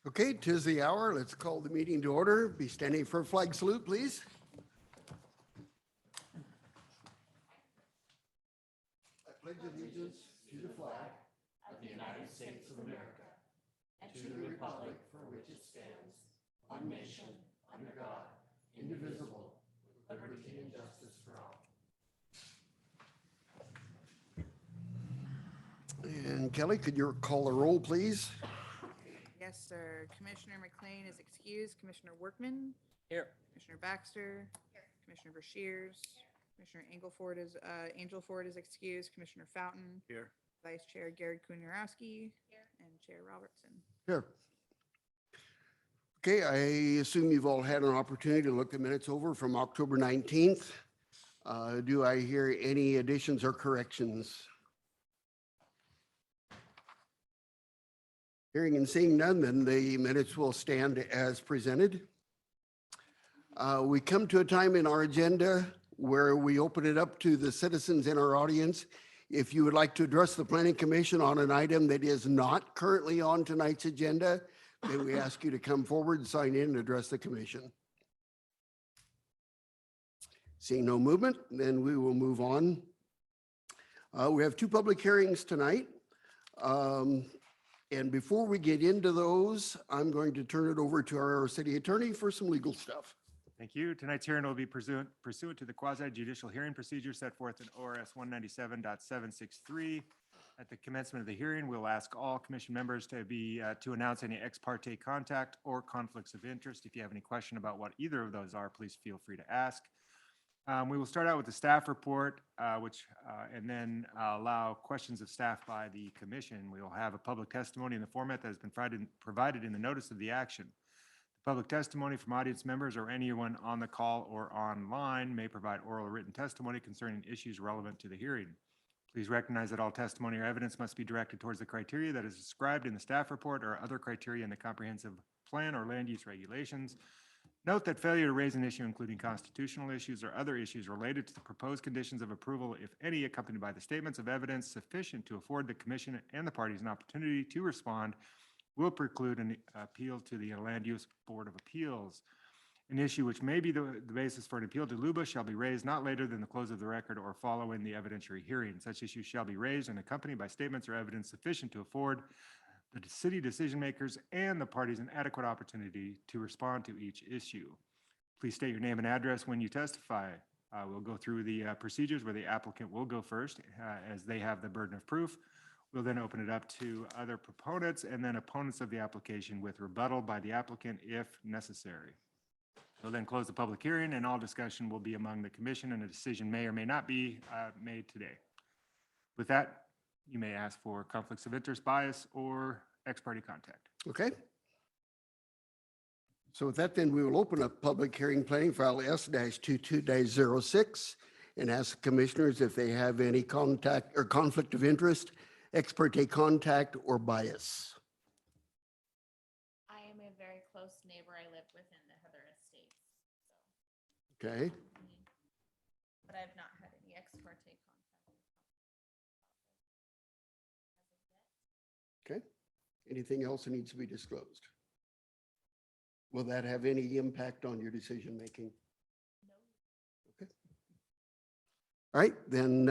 Okay, 'tis the hour. Let's call the meeting to order. Be standing for a flag salute, please. I pledge allegiance to the flag of the United States of America and to the republic for which it stands, one nation, under God, indivisible, with liberty and justice for all. And Kelly, could you call the roll, please? Yes, sir. Commissioner McLean is excused. Commissioner Workman? Here. Commissioner Baxter? Here. Commissioner Brashears? Commissioner Angelford is excused. Commissioner Fountain? Here. Vice Chair Gary Kunarowski? Here. And Chair Robertson. Here. Okay, I assume you've all had an opportunity to look the minutes over from October 19th. Do I hear any additions or corrections? Hearing and seeing none, then the minutes will stand as presented. We come to a time in our agenda where we open it up to the citizens in our audience. If you would like to address the Planning Commission on an item that is not currently on tonight's agenda, then we ask you to come forward and sign in and address the commission. Seeing no movement, then we will move on. We have two public hearings tonight. And before we get into those, I'm going to turn it over to our city attorney for some legal stuff. Thank you. Tonight's hearing will be pursuant to the quasi judicial hearing procedure set forth in ORS 197.763. At the commencement of the hearing, we'll ask all commission members to announce any ex parte contact or conflicts of interest. If you have any question about what either of those are, please feel free to ask. We will start out with the staff report, and then allow questions of staff by the commission. We will have a public testimony in the format that has been provided in the notice of the action. The public testimony from audience members or anyone on the call or online may provide oral or written testimony concerning issues relevant to the hearing. Please recognize that all testimony or evidence must be directed towards the criteria that is described in the staff report or other criteria in the comprehensive plan or land use regulations. Note that failure to raise an issue, including constitutional issues or other issues related to the proposed conditions of approval, if any, accompanied by the statements of evidence sufficient to afford the commission and the parties an opportunity to respond, will preclude an appeal to the Land Use Board of Appeals. An issue which may be the basis for an appeal to LUBA shall be raised not later than the close of the record or following the evidentiary hearing. Such issues shall be raised and accompanied by statements or evidence sufficient to afford the city decision makers and the parties an adequate opportunity to respond to each issue. Please state your name and address when you testify. We'll go through the procedures where the applicant will go first as they have the burden of proof. We'll then open it up to other proponents and then opponents of the application with rebuttal by the applicant if necessary. We'll then close the public hearing and all discussion will be among the commission and a decision may or may not be made today. With that, you may ask for conflicts of interest, bias, or ex parte contact. Okay. So with that, then we will open up public hearing planning file S-22-06 and ask commissioners if they have any contact or conflict of interest, ex parte contact, or bias. I am a very close neighbor. I live within the Heather Estates. Okay. But I've not had any ex parte contact. Okay. Anything else that needs to be disclosed? Will that have any impact on your decision making? No. Okay. All right, then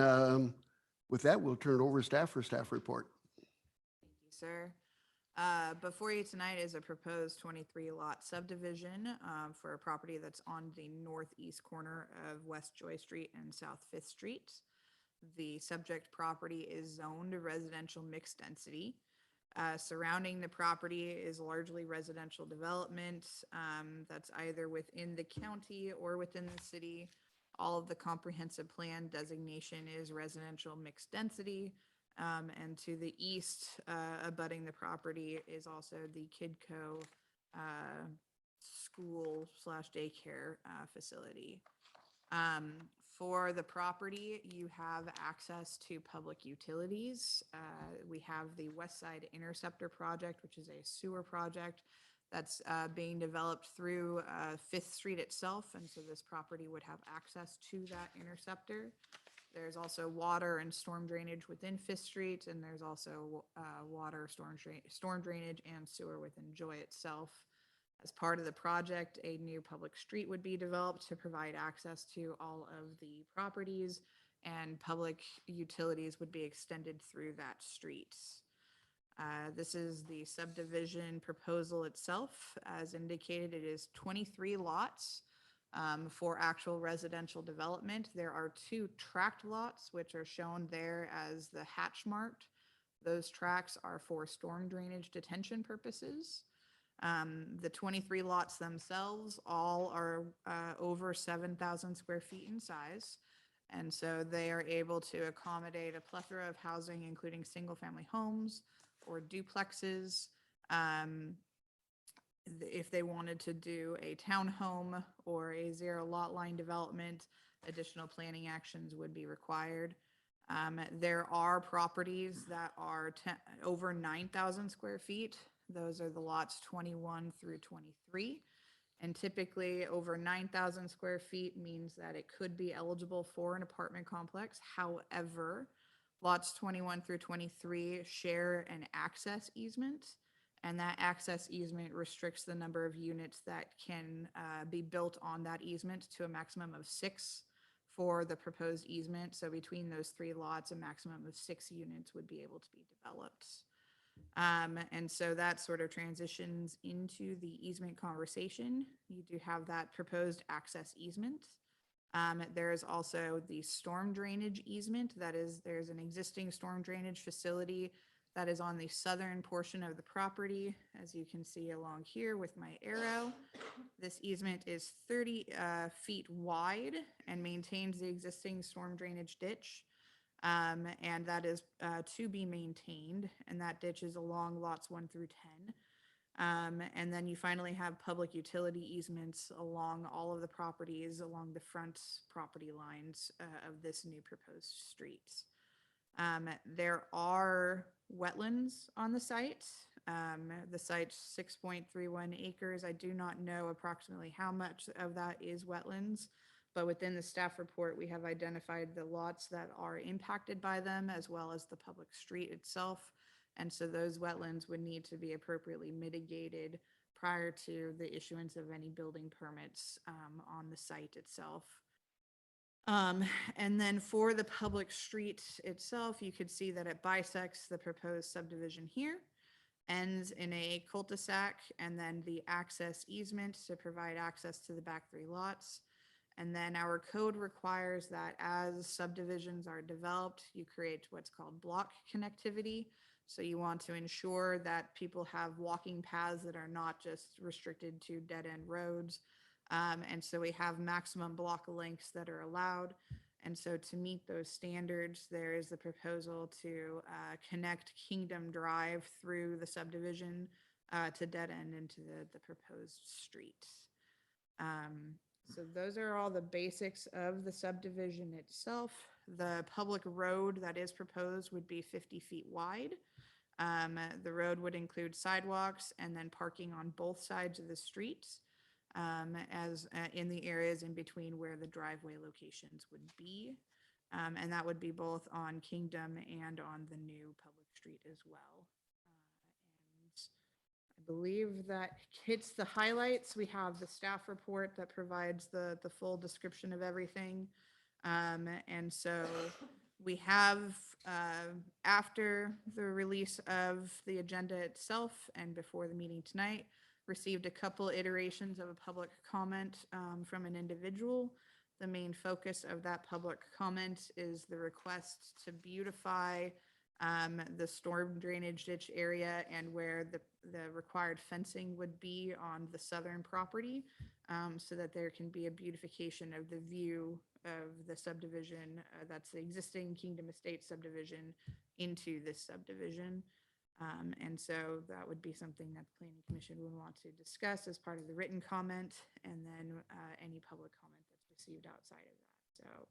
with that, we'll turn it over to staff for staff report. Thank you, sir. Before you tonight is a proposed 23-lot subdivision for a property that's on the northeast corner of West Joy Street and South 5th Street. The subject property is zoned residential mixed density. Surrounding the property is largely residential development that's either within the county or within the city. All of the comprehensive plan designation is residential mixed density. And to the east, abutting the property is also the Kidco school/daycare facility. For the property, you have access to public utilities. We have the West Side Interceptor project, which is a sewer project that's being developed through 5th Street itself. And so this property would have access to that interceptor. There's also water and storm drainage within Fifth Street, and there's also water, storm drainage and sewer within Joy itself. As part of the project, a new public street would be developed to provide access to all of the properties, and public utilities would be extended through that street. This is the subdivision proposal itself. As indicated, it is 23 lots for actual residential development. There are 2 tract lots, which are shown there as the hatch marked. Those tracts are for storm drainage detention purposes. The 23 lots themselves all are over 7,000 square feet in size. And so they are able to accommodate a plethora of housing, including single-family homes or duplexes. If they wanted to do a townhome or a 0 lot line development, additional planning actions would be required. There are properties that are over 9,000 square feet. Those are the lots 21 through 23. And typically over 9,000 square feet means that it could be eligible for an apartment complex. However, lots 21 through 23 share an access easement, and that access easement restricts the number of units that can be built on that easement to a maximum of 6 for the proposed easement. So between those 3 lots, a maximum of 6 units would be able to be developed. And so that sort of transitions into the easement conversation. You do have that proposed access easement. There is also the storm drainage easement. There's an existing storm drainage facility that is on the southern portion of the property, as you can see along here with my arrow. This easement is 30 feet wide and maintains the existing storm drainage ditch. And that is to be maintained, and that ditch is along lots 1 through 10. And then you finally have public utility easements along all of the properties along the front property lines of this new proposed street. There are wetlands on the site. The site's 6.31 acres. I do not know approximately how much of that is wetlands, but within the staff report, we have identified the lots that are impacted by them as well as the public street itself. And so those wetlands would need to be appropriately mitigated prior to the issuance of any building permits on the site itself. And then for the public street itself, you could see that it bisects the proposed subdivision here, ends in a cul-de-sac, and then the access easement to provide access to the back 3 lots. And then our code requires that as subdivisions are developed, you create what's called block connectivity. So you want to ensure that people have walking paths that are not just restricted to dead-end roads. And so we have maximum block lengths that are allowed. And so to meet those standards, there is the proposal to connect Kingdom Drive through the subdivision to dead end into the proposed street. So those are all the basics of the subdivision itself. The public road that is proposed would be 50 feet wide. The road would include sidewalks and then parking on both sides of the streets, as in the areas in between where the driveway locations would be. And that would be both on Kingdom and on the new public street as well. I believe that hits the highlights. We have the staff report that provides the full description of everything. And so we have, after the release of the agenda itself and before the meeting tonight, received a couple iterations of a public comment from an individual. The main focus of that public comment is the request to beautify the storm drainage ditch area and where the required fencing would be on the southern property, so that there can be a beautification of the view of the subdivision that's the existing Kingdom Estates subdivision into this subdivision. And so that would be something that the Planning Commission would want to discuss as part of the written comment, and then any public comment that's received outside of that. So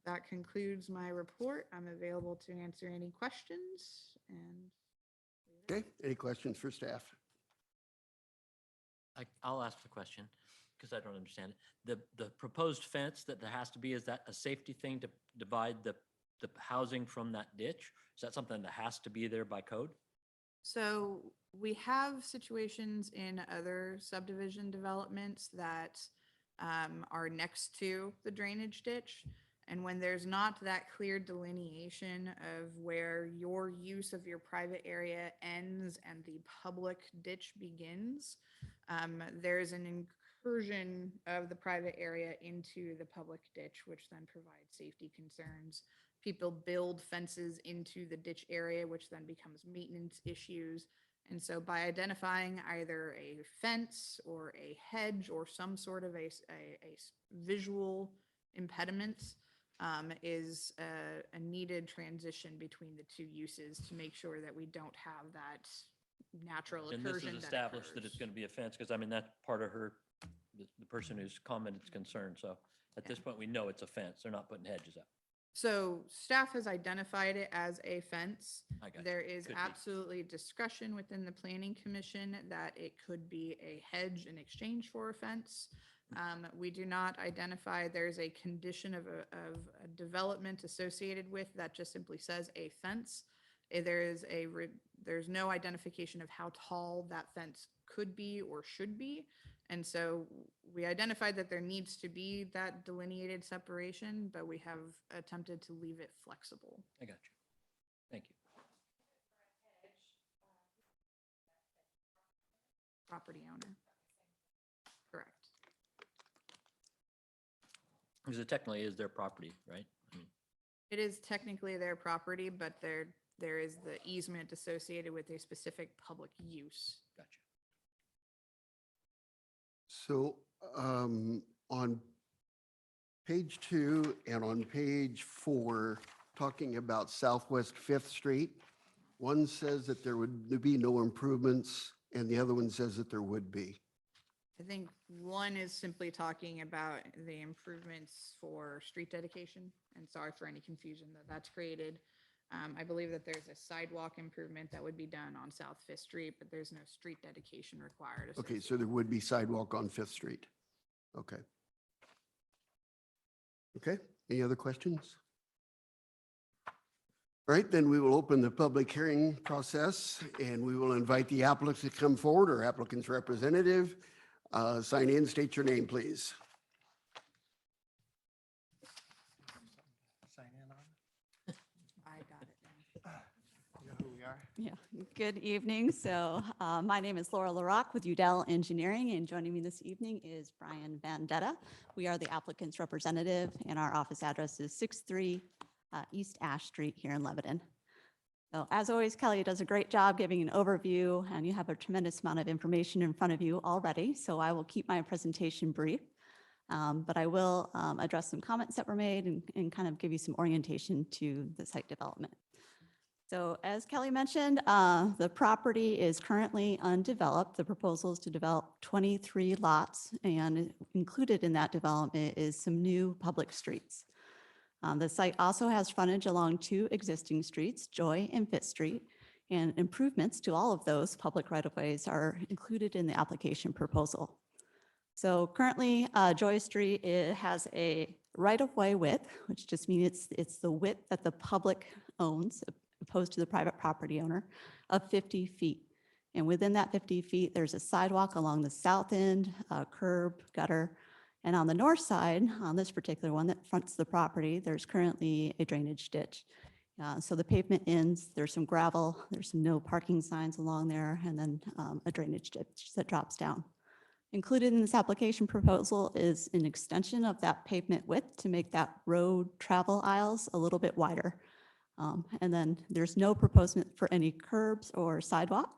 that concludes my report. I'm available to answer any questions. And Okay, any questions for staff? I'll ask the question. because I don't understand it. The proposed fence that there has to be, is that a safety thing to divide the housing from that ditch? Is that something that has to be there by code? So we have situations in other subdivision developments that are next to the drainage ditch. And when there's not that clear delineation of where your use of your private area ends and the public ditch begins, there's an incursion of the private area into the public ditch, which then provides safety concerns. People build fences into the ditch area, which then becomes maintenance issues. And so by identifying either a fence or a hedge or some sort of a visual impediment is a needed transition between the two uses to make sure that we don't have that natural And this incursion is that established that it's occurs. going to be a fence, because I mean, that's part of her, the person who's commented is concerned. So at this point, we know it's a fence. They're not putting hedges up. So staff has identified it as a fence. I got you. There is Could be. absolutely discussion within the planning commission that it could be a hedge in exchange for a fence. We do not identify, there's a condition of a development associated with that just simply says a fence. There's no identification of how tall that fence could be or should be. And so we identified that there needs to be that delineated separation, but we have attempted to leave it flexible. I got you. Thank you. Property owner. Correct. Because it technically is their property, right? I mean, It is technically their property, but there is the easement associated with a specific public use. got you. So on page 2 and on page 4, talking about Southwest Fifth Street, one says that there would be no improvements and the other one says that there would be. I think one is simply talking about the improvements for street dedication, and sorry for any confusion that that's created. I believe that there's a sidewalk improvement that would be done on South Fifth Street, but there's no street dedication required. Okay, so there would be sidewalk on Fifth Street. Okay. Okay, any other questions? All right, then we will open the public hearing process and we will invite the applicants to come forward or applicant's representative. Sign in, state your name, please. Sign in on, I got it now. you know who we are? Yeah, good evening. So my name is Laura LaRock with Udell Engineering, and joining me this evening is Brian Vandetta. We are the applicant's representative, and our office address is 63 East Ash Street here in Lebanon. So as always, Kelly does a great job giving an overview, and you have a tremendous amount of information in front of you already. So I will keep my presentation brief, but I will address some comments that were made and kind of give you some orientation to the site development. So as Kelly mentioned, the property is currently undeveloped. The proposal is to develop 23 lots, and included in that development is some new public streets. The site also has frontage along 2 existing streets, Joy and Fifth Street, and improvements to all of those public right-of-ways are included in the application proposal. So currently, Joy Street, it has a right-of-way width, which just means it's the width that the public owns, opposed to the private property owner, of 50 feet. And within that 50 feet, there's a sidewalk along the south end, curb, gutter. And on the north side, on this particular one that fronts the property, there's currently a drainage ditch. So the pavement ends, there's some gravel, there's some no parking signs along there, and then a drainage ditch that drops down. Included in this application proposal is an extension of that pavement width to make that road travel aisles a little bit wider. And then there's no proposal for any curbs or sidewalk.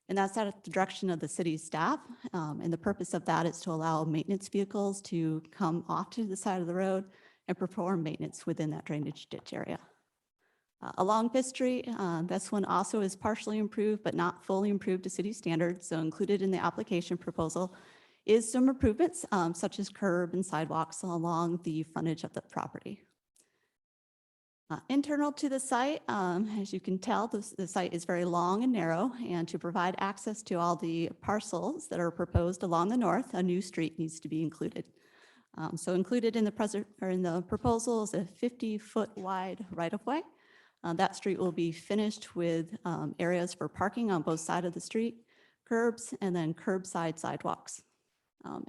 And that's at the direction of the city staff. And the purpose of that is to allow maintenance vehicles to come off to the side of the road and perform maintenance within that drainage ditch area. Along Fifth Street, this one also is partially improved, but not fully improved to city standards. So included in the application proposal is some improvements, such as curb and sidewalks along the frontage of the property. Internal to the site, as you can tell, the site is very long and narrow, and to provide access to all the parcels that are proposed along the north, a new street needs to be included. So included in the proposal is a 50-foot wide right-of-way. That street will be finished with areas for parking on both sides of the street, curbs, and then curbside sidewalks.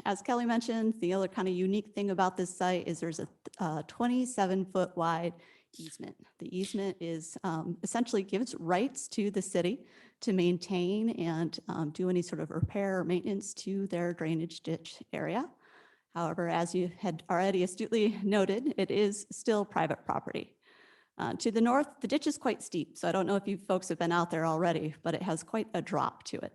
As Kelly mentioned, the other kind of unique thing about this site is there's a 27-foot wide easement. The easement is essentially gives rights to the city to maintain and do any sort of repair or maintenance to their drainage ditch area. However, as you had already astutely noted, it is still private property. To the north, the ditch is quite steep, so I don't know if you folks have been out there already, but it has quite a drop to it.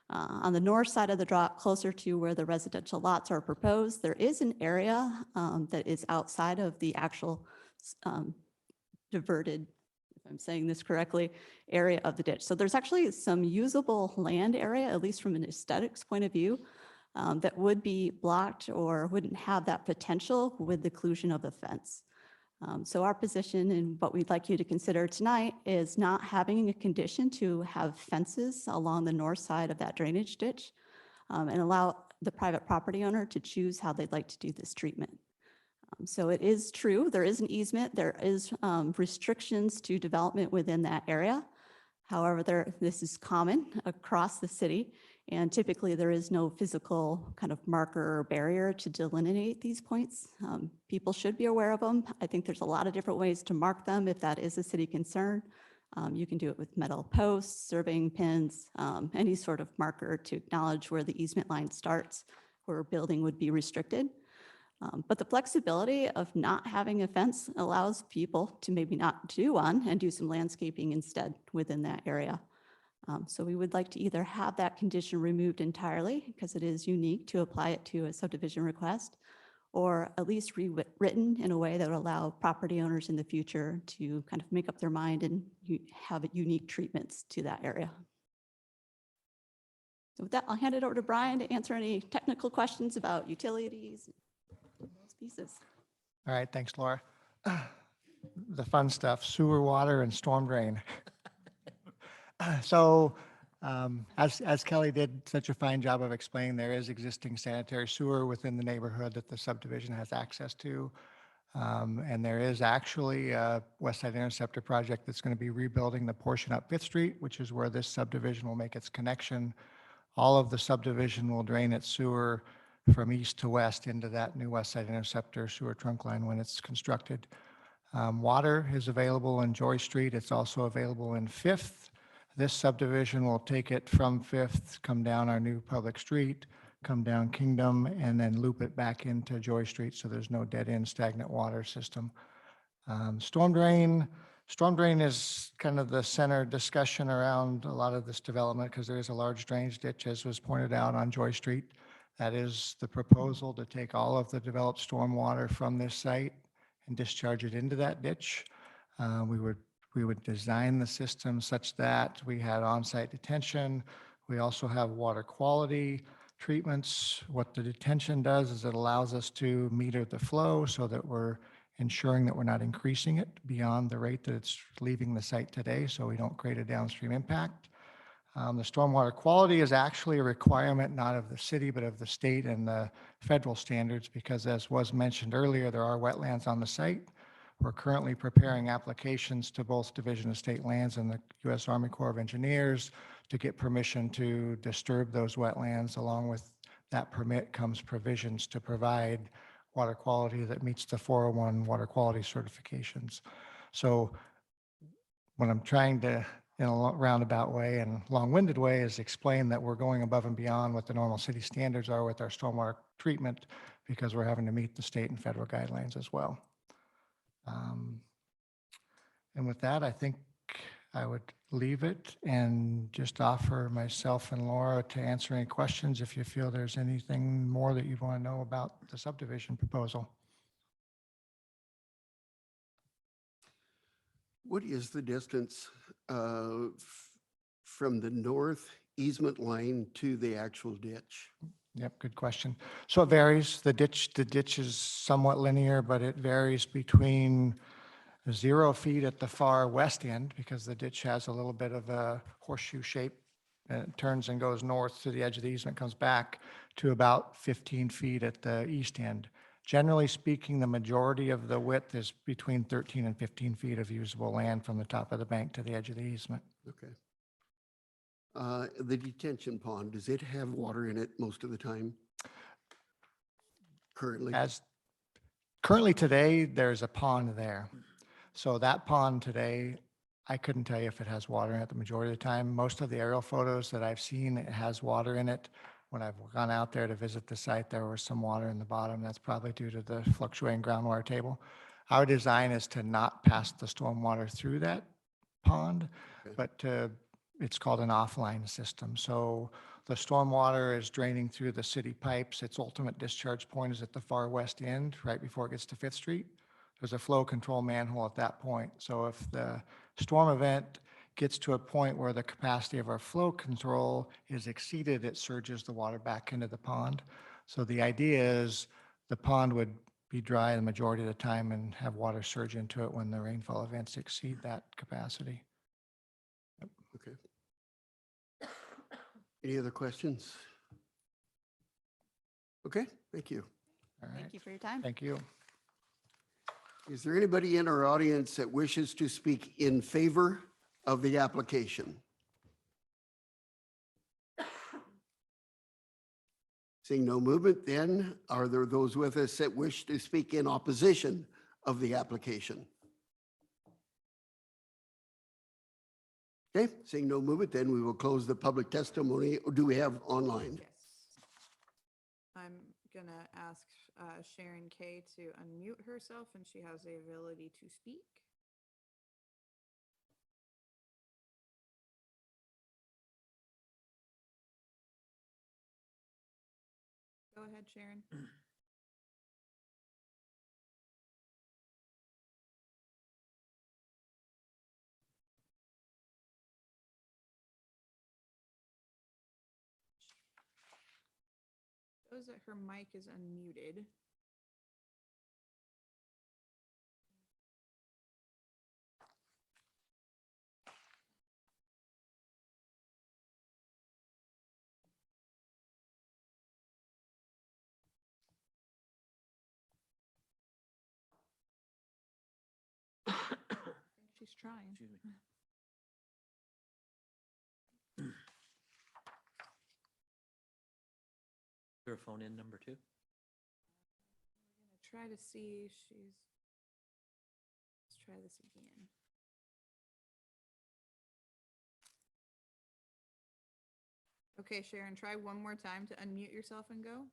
On the north side of the drop, closer to where the residential lots are proposed, there is an area that is outside of the actual diverted, if I'm saying this correctly, area of the ditch. So there's actually some usable land area, at least from an aesthetics point of view, that would be blocked or wouldn't have that potential with the occlusion of the fence. So our position and what we'd like you to consider tonight is not having a condition to have fences along the north side of that drainage ditch and allow the private property owner to choose how they'd like to do this treatment. So it is true, there is an easement, there is restrictions to development within that area. However, this is common across the city, and typically there is no physical kind of marker or barrier to delineate these points. People should be aware of them. I think there's a lot of different ways to mark them if that is a city concern. You can do it with metal posts, surveying pins, any sort of marker to acknowledge where the easement line starts, where a building would be restricted. But the flexibility of not having a fence allows people to maybe not do one and do some landscaping instead within that area. So we would like to either have that condition removed entirely because it is unique to apply it to a subdivision request, or at least rewritten in a way that would allow property owners in the future to kind of make up their mind and have unique treatments to that area. So with that, I'll hand it over to Brian to answer any technical questions about utilities, those pieces. All right, thanks, Laura. The fun stuff, sewer, water, and storm drain. So as Kelly did such a fine job of explaining, there is existing sanitary sewer within the neighborhood that the subdivision has access to. And there is actually a West Side Interceptor project that's going to be rebuilding the portion up Fifth Street, which is where this subdivision will make its connection. All of the subdivision will drain its sewer from east to west into that new West Side Interceptor sewer trunk line when it's constructed. Water is available in Joy Street. It's also available in Fifth. This subdivision will take it from Fifth, come down our new public street, come down Kingdom, and then loop it back into Joy Street, so there's no dead-end stagnant water system. Storm drain is kind of the center discussion around a lot of this development because there is a large drainage ditch, as was pointed out on Joy Street. That is the proposal, to take all of the developed storm water from this site and discharge it into that ditch. We would design the system such that we had on-site detention. We also have water quality treatments. What the detention does is it allows us to meter the flow so that we're ensuring that we're not increasing it beyond the rate that it's leaving the site today, so we don't create a downstream impact. The stormwater quality is actually a requirement not of the city, but of the state and the federal standards, because as was mentioned earlier, there are wetlands on the site. We're currently preparing applications to both Division of State Lands and the U.S. Army Corps of Engineers to get permission to disturb those wetlands. Along with that permit comes provisions to provide water quality that meets the 401 water quality certifications. So what I'm trying to, in a roundabout way and long-winded way, is explain that we're going above and beyond what the normal city standards are with our stormwater treatment, because we're having to meet the state and federal guidelines as well. And with that, I think I would leave it and just offer myself and Laura to answer any questions if you feel there's anything more that you want to know about the subdivision proposal. What is the distance from the north easement line to the actual ditch? Yep, good question. So it varies. The ditch is somewhat linear, but it varies between 0 feet at the far west end because the ditch has a little bit of a horseshoe shape. And it turns and goes north to the edge of the easement, comes back to about 15 feet at the east end. Generally speaking, the majority of the width is between 13 and 15 feet of usable land from the top of the bank to the edge of the easement. Okay. The detention pond, does it have water in it most of the time? Currently? Currently today, there's a pond there. So that pond today, I couldn't tell you if it has water in it the majority of the time. Most of the aerial photos that I've seen, it has water in it. When I've gone out there to visit the site, there was some water in the bottom. That's probably due to the fluctuating groundwater table. Our design is to not pass the stormwater through that pond, Okay. but it's called an offline system. So the stormwater is draining through the city pipes. Its ultimate discharge point is at the far west end, right before it gets to Fifth Street. There's a flow control manhole at that point. So if the storm event gets to a point where the capacity of our flow control is exceeded, it surges the water back into the pond. So the idea is the pond would be dry the majority of the time and have water surge into it when the rainfall events exceed that capacity. Okay. Any other questions? Okay, thank you. All right. Thank you for your time. Thank you. Is there anybody in our audience that wishes to speak in favor of the application? Seeing no movement, then are there those with us that wish to speak in opposition of the application? Okay, seeing no movement, then we will close the public testimony. Or do we have online? Yes. I'm gonna ask Sharon Kay to unmute herself and she has the ability to speak. Go ahead, Sharon. Shows that her mic is unmuted. I think she's trying. Excuse me. Her phone in number 2? I'm gonna try to see if she's, let's try this again. Okay, Sharon, try one more time to unmute yourself and go.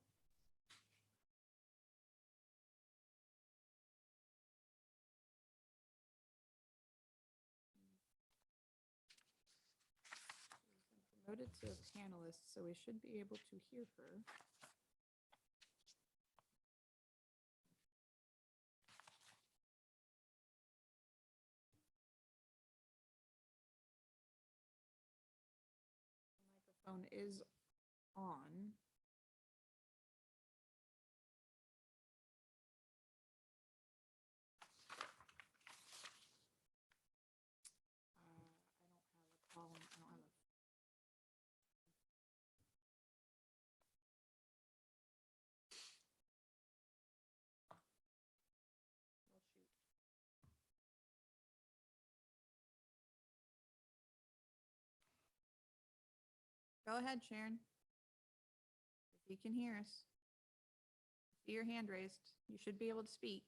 Promoted to a panelist, so we should be able to hear her. The microphone is on. I don't have a call. I don't have a. Well, shoot. Go ahead, Sharon. If you can hear us. See your hand raised. You should be able to speak.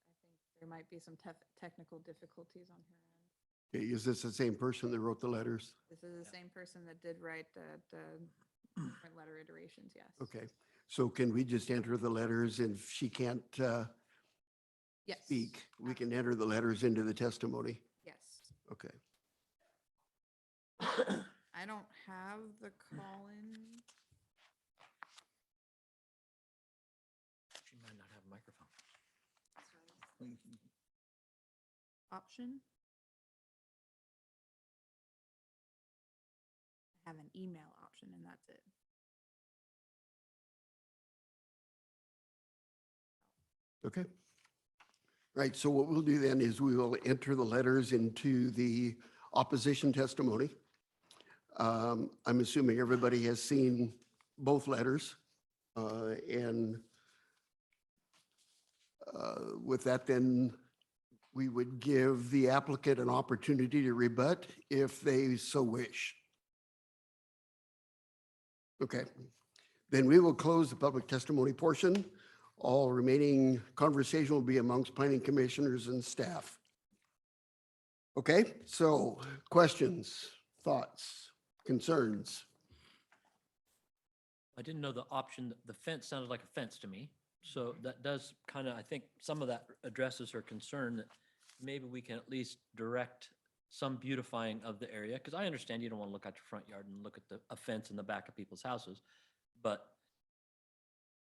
I think there might be some technical difficulties on her end. Okay, is this the same person that wrote the letters? This is the same person that did write the different letter iterations, yes. Okay, so can we just enter the letters and if she can't Yes. speak, we can enter the letters into the testimony? Yes. Okay. I don't have the call-in. She might not have a microphone. Option. I have an email option. option, and that's it. Okay. Right, so what we'll do then is we will enter the letters into the opposition testimony. I'm assuming everybody has seen both letters. And with that, then we would give the applicant an opportunity to rebut if they so wish. Okay, then we will close the public testimony portion. All remaining conversation will be amongst planning commissioners and staff. Okay, so questions, thoughts, concerns? I didn't know the option, the fence sounded like a fence to me. So that does kind of, I think some of that addresses her concern that maybe we can at least direct some beautifying of the area. Because I understand you don't want to look out your front yard and look at a fence in the back of people's houses, but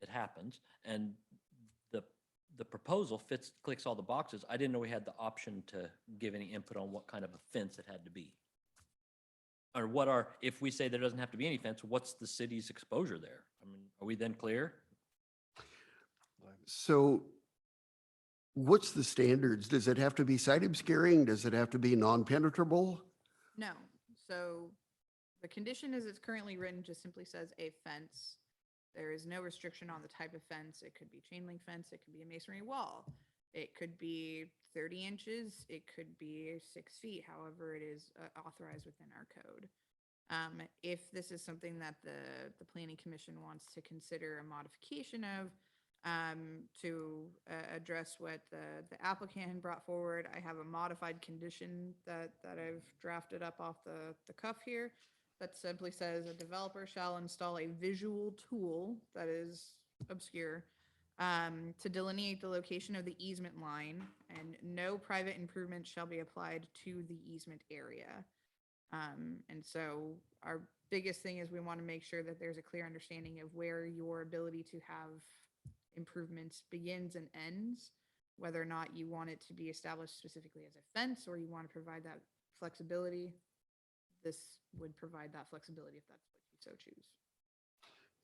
it happens. And the proposal clicks all the boxes. I didn't know we had the option to give any input on what kind of a fence it had to be. Or if we say there doesn't have to be any fence, what's the city's exposure there? I mean, are we then clear? So what's the standards? Does it have to be site obscuring? Does it have to be non-penetrable? No, so the condition as it's currently written just simply says a fence. There is no restriction on the type of fence. It could be chain link fence, it could be a masonry wall. It could be 30 inches, it could be 6 feet, however it is authorized within our code. If this is something that the planning commission wants to consider a modification of, to address what the applicant had brought forward, I have a modified condition that I've drafted up off the cuff here that simply says a developer shall install a visual tool that is obscure to delineate the location of the easement line, and no private improvements shall be applied to the easement area. And so our biggest thing is we want to make sure that there's a clear understanding of where your ability to have improvements begins and ends, whether or not you want it to be established specifically as a fence or you want to provide that flexibility. This would provide that flexibility if that's what you so choose.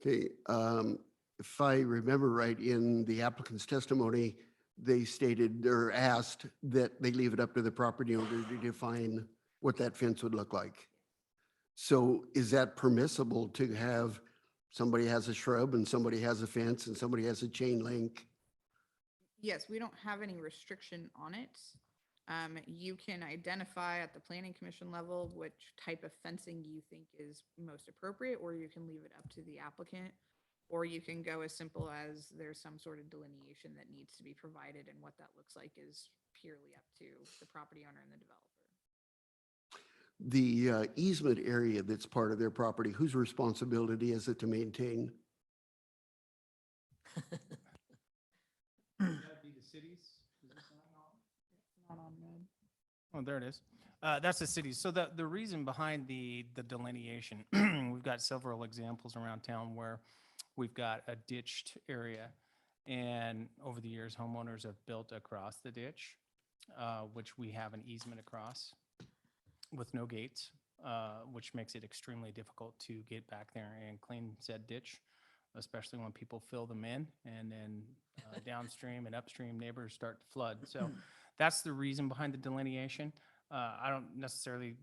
Okay, if I remember right, in the applicant's testimony, they stated or asked that they leave it up to the property owner to define what that fence would look like. So is that permissible to have somebody has a shrub and somebody has a fence and somebody has a chain link? Yes, we don't have any restriction on it. You can identify at the planning commission level which type of fencing you think is most appropriate, or you can leave it up to the applicant, or you can go as simple as there's some sort of delineation that needs to be provided, and what that looks like is purely up to the property owner and the developer. The easement area that's part of their property, whose responsibility is it to maintain? That'd be the city's. Is this Not on red. Oh, there it is. That's the city. So the reason behind the delineation, we've got several examples around town where we've got a ditched area. And over the years, homeowners have built across the ditch, which we have an easement across with no gates, which makes it extremely difficult to get back there and clean said ditch, especially when people fill them in and then downstream and upstream neighbors start to flood. So that's the reason behind the delineation. I don't necessarily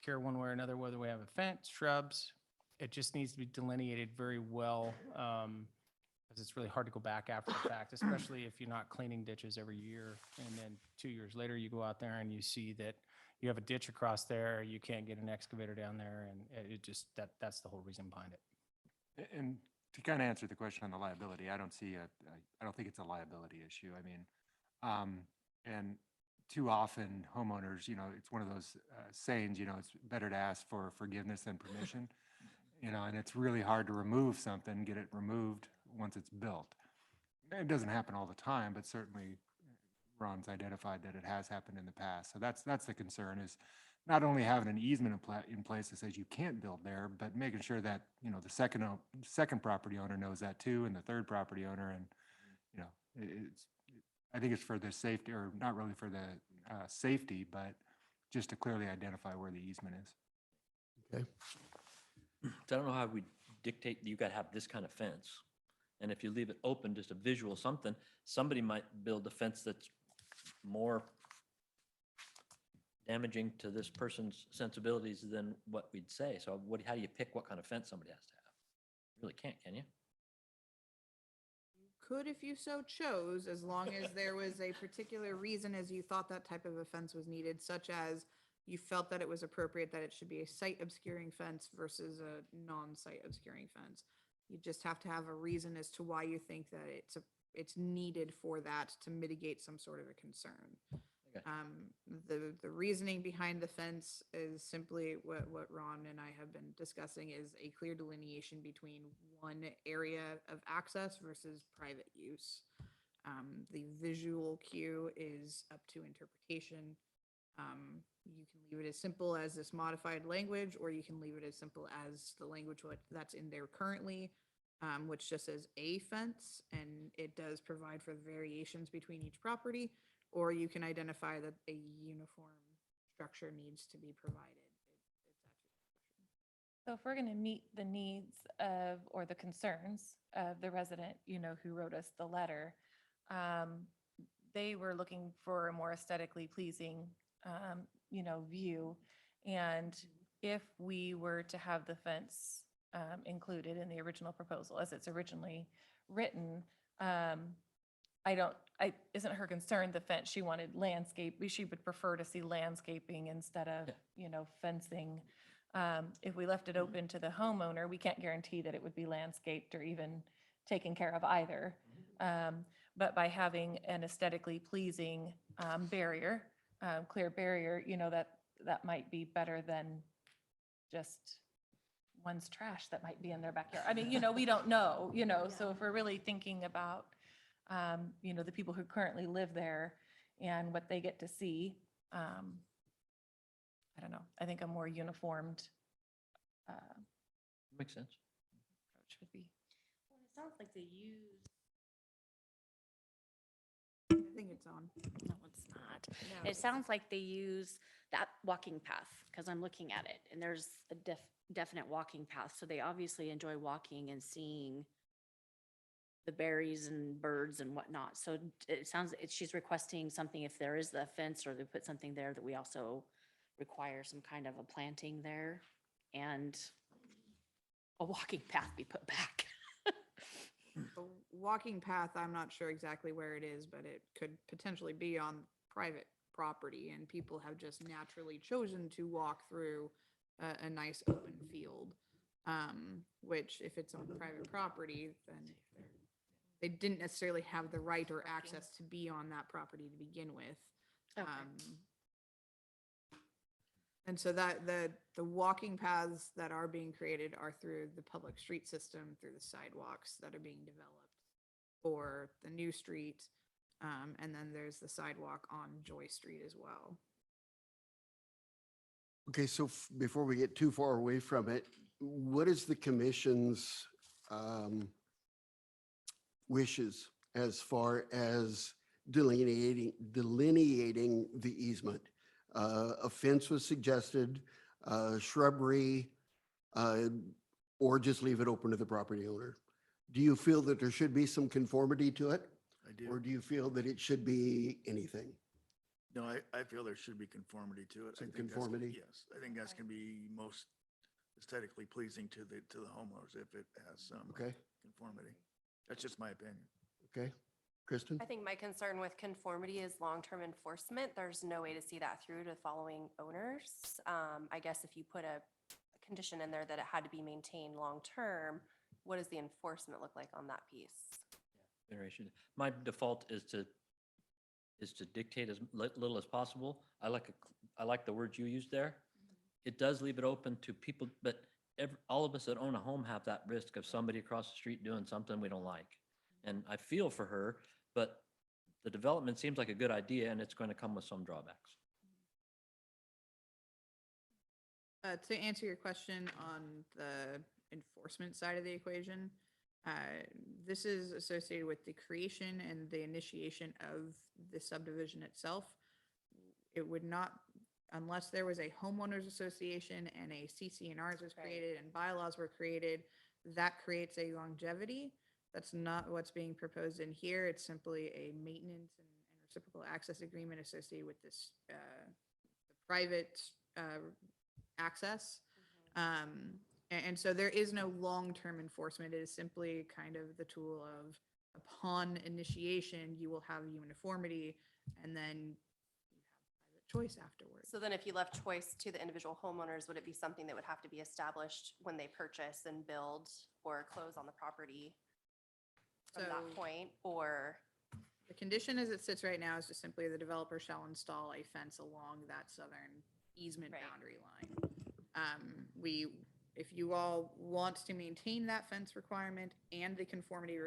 care one way or another whether we have a fence, shrubs. It just needs to be delineated very well, because it's really hard to go back after the fact, especially if you're not cleaning ditches every year. And then 2 years later, you go out there and you see that you have a ditch across there, you can't get an excavator down there, and it just, that's the whole reason behind it. And to kind of answer the question on the liability, I don't think it's a liability issue. I mean, and too often homeowners, it's one of those sayings, it's better to ask for forgiveness than permission, and it's really hard to remove something, get it removed once it's built. It doesn't happen all the time, but certainly Ron's identified that it has happened in the past. So that's the concern, is not only having an easement in place that says you can't build there, but making sure that, the second property owner knows that too, and the third property owner. And, I think it's for the safety, or not really for the safety, but just to clearly identify where the easement is. Okay. So I don't know how we dictate you gotta have this kind of fence. And if you leave it open, just a visual something, somebody might build a fence that's more damaging to this person's sensibilities than what we'd say. So how do you pick what kind of fence somebody has to have? You really can't, can you? Could if you so chose, as long as there was a particular reason as you thought that type of a fence was needed, such as you felt that it was appropriate that it should be a site obscuring fence versus a non-site obscuring fence. You just have to have a reason as to why you think that it's needed for that to mitigate some sort of a concern. Okay. The reasoning behind the fence is simply what Ron and I have been discussing, is a clear delineation between one area of access versus private use. The visual cue is up to interpretation. You can leave it as simple as this modified language, or you can leave it as simple as the language that's in there currently, which just says a fence, and it does provide for variations between each property. Or you can identify that a uniform structure needs to be provided. So if we're going to meet the needs of, or the concerns of the resident, who wrote us the letter, they were looking for a more aesthetically pleasing, view. And if we were to have the fence included in the original proposal as it's originally written, isn't her concern the fence? She wanted landscape. She would prefer to see landscaping instead of, fencing. If we left it open to the homeowner, we can't guarantee that it would be landscaped or even taken care of either. But by having an aesthetically pleasing barrier, clear barrier, that might be better than just one's trash that might be in their backyard. I mean, we don't know, so if we're really thinking about the people who currently live there and what they get to see. I don't know. I think a more uniformed Makes sense. approach would be. Well, it sounds like they use, I think it's on. no, it's not. No. It sounds like they use that walking path, because I'm looking at it, and there's a definite walking path. So they obviously enjoy walking and seeing the berries and birds and whatnot. So it sounds, she's requesting something, if there is the fence or they put something there, that we also require some kind of a planting there and a walking path be put back. A walking path, I'm not sure exactly where it is, but it could potentially be on private property, and people have just naturally chosen to walk through a nice open field. Which if it's on private property, then they didn't necessarily have the right or access to be on that property to begin with. Okay. And so that the walking paths that are being created are through the public street system, through the sidewalks that are being developed for the new street. And then there's the sidewalk on Joy Street as well. Okay, so before we get too far away from it, what is the commission's wishes as far as delineating the easement? A fence was suggested, shrubbery, or just leave it open to the property owner. Do you feel that there should be some conformity to it? I do. Or do you feel that it should be anything? No, I feel there should be conformity to it. I Some think that's- conformity? Yes, I think that's gonna be most aesthetically pleasing to the homeowners if it has some Okay, conformity. That's just my opinion. okay. Kristen? I think my concern with conformity is long-term enforcement. There's no way to see that through to following owners. I guess if you put a condition in there that it had to be maintained long-term, what does the enforcement look like on that piece? Iteration. My default is to dictate as little as possible. I like the words you used there. It does leave it open to people, but all of us that own a home have that risk of somebody across the street doing something we don't like. And I feel for her, but the development seems like a good idea, and it's going to come with some drawbacks. To answer your question on the enforcement side of the equation, this is associated with the creation and the initiation of the subdivision itself. It would not, unless there was a homeowners association and a CC&Rs was Right. created and bylaws were created, that creates a longevity. That's not what's being proposed in here. It's simply a maintenance and reciprocal access agreement associated with this private access. And so there is no long-term enforcement. It is simply kind of the tool of upon initiation, you will have uniformity and then you have private choice afterwards. So then if you left choice to the individual homeowners, would it be something that would have to be established when they purchase and build or close on the property from that So- point? Or, The condition as it sits right now is just simply the developer shall install a fence along that southern easement Right. boundary line. If you all want to maintain that fence requirement and the conformity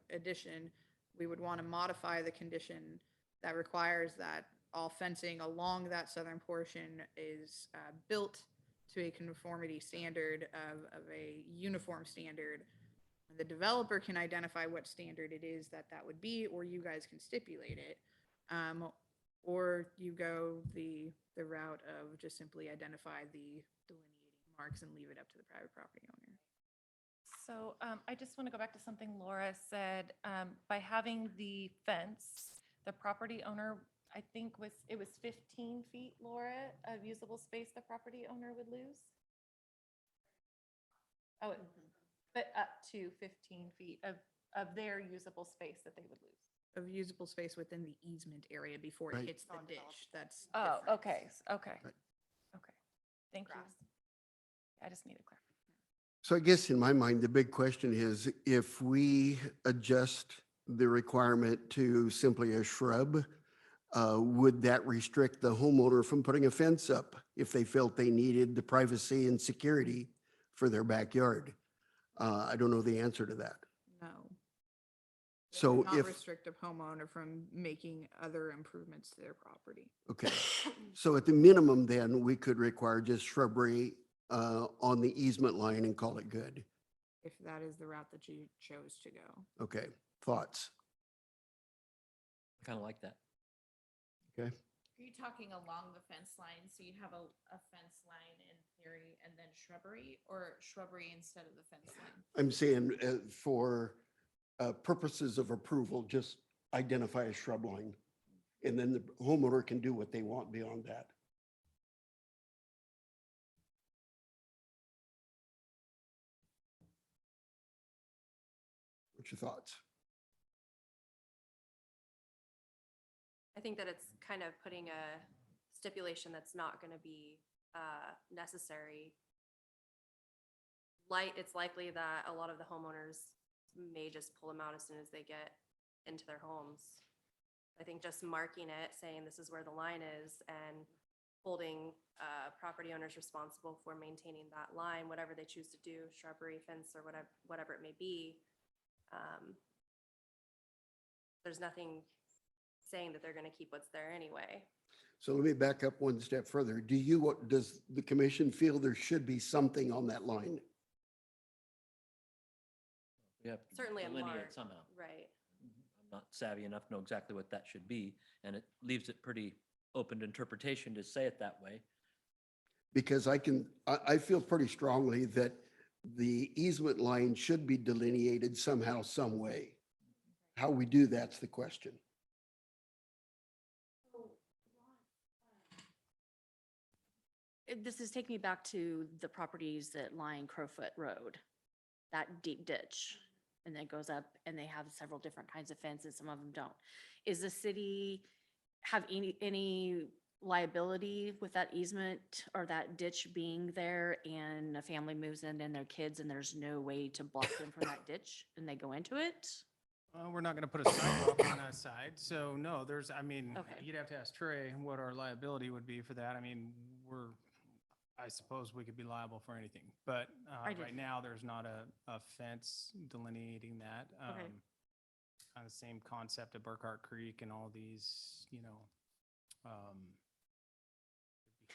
addition, we would want to modify the condition that requires that all fencing along that southern portion is built to a conformity standard of a uniform standard. The developer can identify what standard it is that would be, or you guys can stipulate it. Or you go the route of just simply identify the delineating marks and leave it up to the private property owner. So I just want to go back to something Laura said. By having the fence, the property owner, I think it was 15 feet, Laura, of usable space the property owner would lose? Oh, but up to 15 feet of their usable space that they would lose. Of usable space within the easement area before it Right. hits the ditch. That's Oh, different. okay, okay. Right. Okay, thank you. Grass. I just need to clarify. So I guess in my mind, the big question is if we adjust the requirement to simply a shrub, would that restrict the homeowner from putting a fence up if they felt they needed the privacy and security for their backyard? I don't know the answer to that. No. It So would not if, restrict a homeowner from making other improvements to their property. okay, so at the minimum then, we could require just shrubbery on the easement line and call it good. If that is the route that you chose to go. Okay, thoughts? I kind of like that. Okay, Are you talking along the fence line? So you'd have a fence line in theory and then shrubbery, or shrubbery instead of the fence line? I'm saying for purposes of approval, just identify a shrub line. And then the homeowner can do what they want beyond that. What's your thoughts? I think that it's kind of putting a stipulation that's not going to be necessary. It's likely that a lot of the homeowners may just pull them out as soon as they get into their homes. I think just marking it, saying this is where the line is, and holding property owners responsible for maintaining that line, whatever they choose to do, shrubbery, fence, or whatever it may be. There's nothing saying that they're going to keep what's there anyway. So let me back up one step further. Does the commission feel there should be something on that line? We have to Certainly a delineate mark. somehow. Right. I'm not savvy enough to know exactly what that should be, and it leaves it pretty open to interpretation to say it that way. Because I feel pretty strongly that the easement line should be delineated somehow, some way. How we do that's the question. This is taking me back to the properties that line Crowfoot Road, that deep ditch. And then it goes up and they have several different kinds of fences, some of them don't. Is the city have any liability with that easement or that ditch being there and a family moves in and their kids and there's no way to block them from that ditch and they go into it? We're not going to put a sidewalk on that side. So no, Okay. you'd have to ask Trey what our liability would be for that. I mean, I suppose we could be liable for anything, but I right didn't- now, there's not a fence delineating that. Okay. Kind of the same concept of Burkhart Creek and all these, it'd be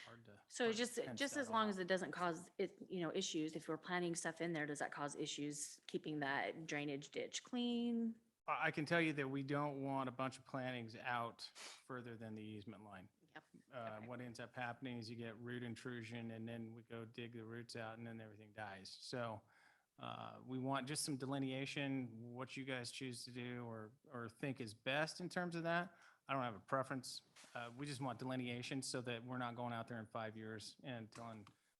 hard to. So hard to just fence as that long off. as it doesn't cause issues, if we're planting stuff in there, does that cause issues keeping that drainage ditch clean? I can tell you that we don't want a bunch of plantings out further than the easement line. Yep. Okay. What ends up happening is you get root intrusion and then we go dig the roots out and then everything dies. So we want just some delineation, what you guys choose to do or think is best in terms of that. I don't have a preference. We just want delineation so that we're not going out there in 5 years and telling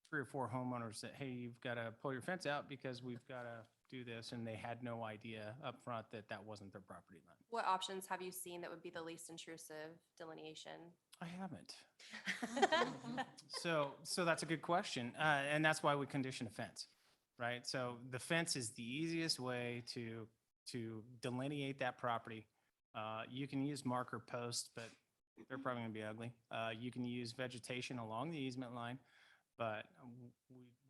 3 or 4 homeowners that, hey, you've got to pull your fence out because we've got to do this, and they had no idea up front that that wasn't their property line. What options have you seen that would be the least intrusive delineation? I haven't. So that's a good question. And that's why we condition a fence, right? So the fence is the easiest way to delineate that property. You can use marker posts, but they're probably gonna be ugly. You can use vegetation along the easement line, but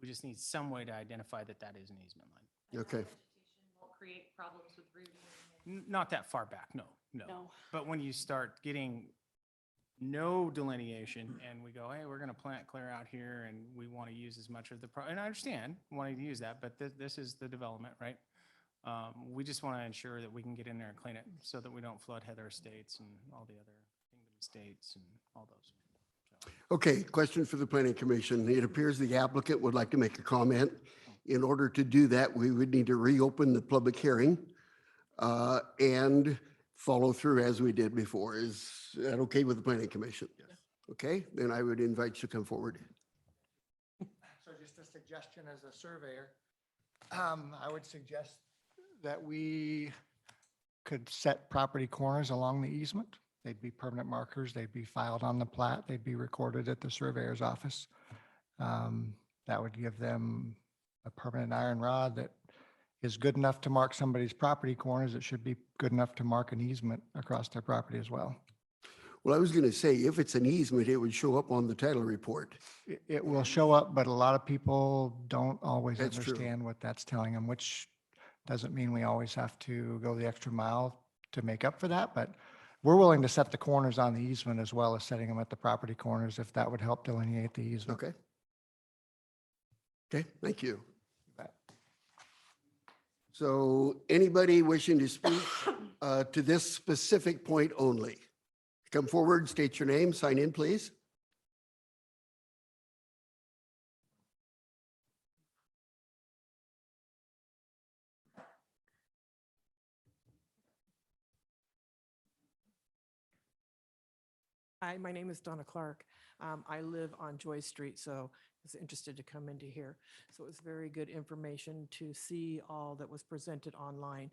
we just need some way to identify that that is an easement line. Okay. Won't create problems with rooting. Not that far back, no. No. But when you start getting no delineation and we go, hey, we're gonna plant clear out here and we want to use as much of the, and I understand wanting to use that, but this is the development, right? We just want to ensure that we can get in there and clean it so that we don't flood Heather Estates and all the other Kingdom Estates and all those. So, Okay, question for the planning commission. It appears the applicant would like to make a comment. In order to do that, we would need to reopen the public hearing and follow through as we did before. Is that okay with the planning commission? Yes. Okay, then I would invite you to come forward. So just a suggestion as a surveyor, I would suggest that we could set property corners along the easement. They'd be permanent markers. They'd be filed on the plat. They'd be recorded at the surveyor's office. That would give them a permanent iron rod that is good enough to mark somebody's property corners. It should be good enough to mark an easement across their property as well. Well, I was going to say, if it's an easement, it would show up on the title report. It will show up, but a lot of people don't always That's true. understand what that's telling them, which doesn't mean we always have to go the extra mile to make up for that, but we're willing to set the corners on the easement as well as setting them at the property corners if that would help delineate the easement. Okay. Okay, thank you. So anybody wishing to speak to this specific point only, come forward, state your name, sign in, please. Hi, my name is Donna Clark. I live on Joy Street, so I was interested to come into here. So it was very good information to see all that was presented online.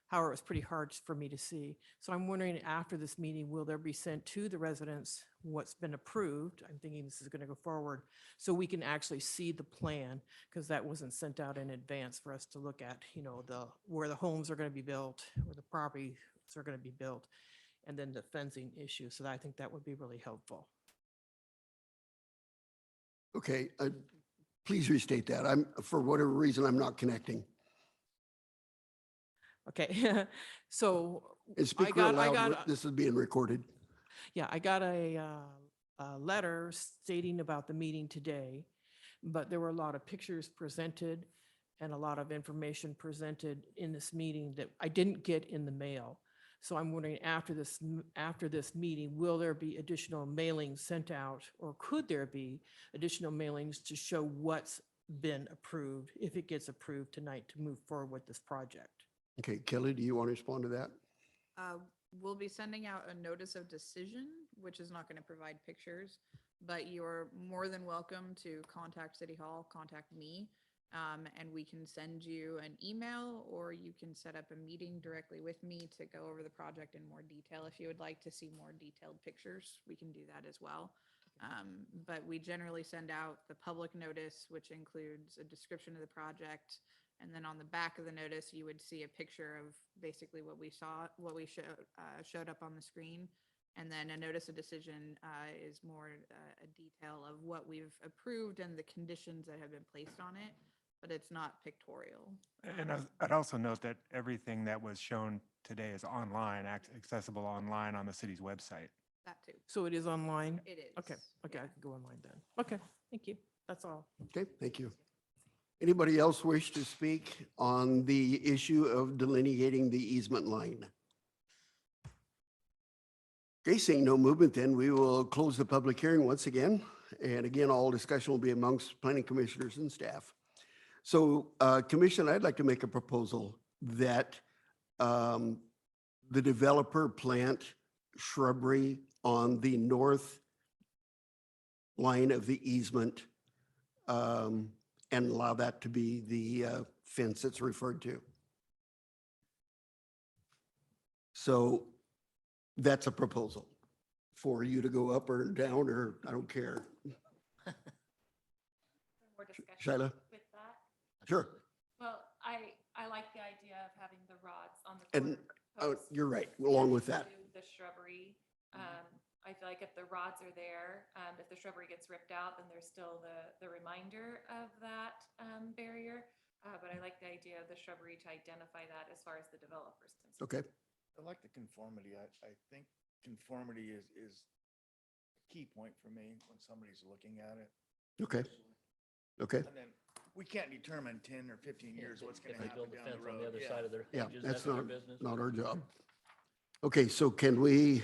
However, it was pretty hard for me to see. So I'm wondering, after this meeting, will there be sent to the residents what's been approved? I'm thinking this is going to go forward, so we can actually see the plan, because that wasn't sent out in advance for us to look at, you know, where the homes are going to be built, where the properties are going to be built, and then the fencing issue. So I think that would be really helpful. Okay, please restate that. For whatever reason, I'm not connecting. Okay, so And speak real loud, this is being recorded. yeah, I got a letter stating about the meeting today, but there were a lot of pictures presented and a lot of information presented in this meeting that I didn't get in the mail. So I'm wondering, after this meeting, will there be additional mailings sent out, or could there be additional mailings to show what's been approved, if it gets approved tonight, to move forward with this project? Okay, Kelly, do you want to respond to that? We'll be sending out a notice of decision, which is not going to provide pictures, but you're more than welcome to contact City Hall, contact me, and we can send you an email, or you can set up a meeting directly with me to go over the project in more detail. If you would like to see more detailed pictures, we can do that as well. But we generally send out the public notice, which includes a description of the project. And then on the back of the notice, you would see a picture of basically what we saw, what we showed up on the screen. And then a notice of decision is more a detail of what we've approved and the conditions that have been placed on it, but it's not pictorial. And I'd also note that everything that was shown today is online, accessible online on the city's website. That too. So it is online? It is. Okay, I can go online then. Okay, thank you. That's all. Okay, thank you. Anybody else wish to speak on the issue of delineating the easement line? Okay, seeing no movement, then we will close the public hearing once again. And again, all discussion will be amongst planning commissioners and staff. So, Commission, I'd like to make a proposal that the developer plant shrubbery on the north line of the easement and allow that to be the fence that's referred to. So that's a proposal for you to go up or down, or I don't care. More discussion Shyla? with that. Sure. Well, I like the idea of having the rods on the And corner posts. you're right, along with that. to The shrubbery. I feel like if the rods are there, if the shrubbery gets ripped out, then there's still the reminder of that barrier. But I like the idea of the shrubbery to identify that as far as the developer's concerned. Okay, I like the conformity. I think conformity is a key point for me when somebody's looking at it. okay, okay. And then we can't determine 10 or 15 years what's going If to they build happen the down fence the on the road. other Yeah. side of their Yeah, hedges, that's their not, business. not our job. Okay, so can we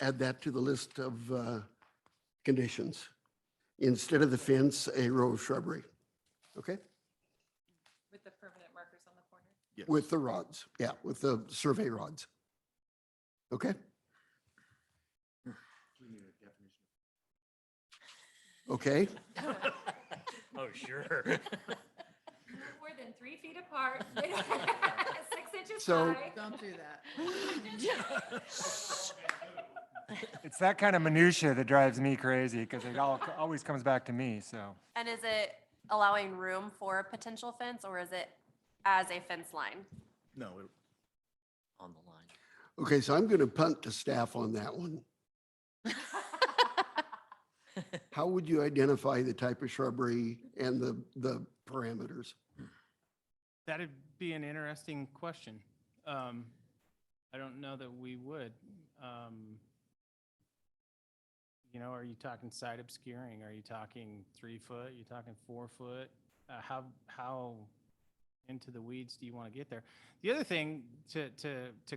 add that to the list of conditions? Instead of the fence, a row of shrubbery, okay? With the permanent markers on the corner. Yes. With the rods, yeah, with the survey rods. Okay, okay, Oh, sure. No more than 3 feet apart, 6 inches So- high. Don't do that. It's that kind of minutia that drives me crazy because it always comes back to me, so. And is it allowing room for a potential fence or is it as a fence line? No, On the line. okay, so I'm going to punt to staff on that one. How would you identify the type of shrubbery and the parameters? That'd be an interesting question. I don't know that we would. Are you talking side obscuring? Are you talking 3 foot? You talking 4 foot? How into the weeds do you want to get there? The other thing to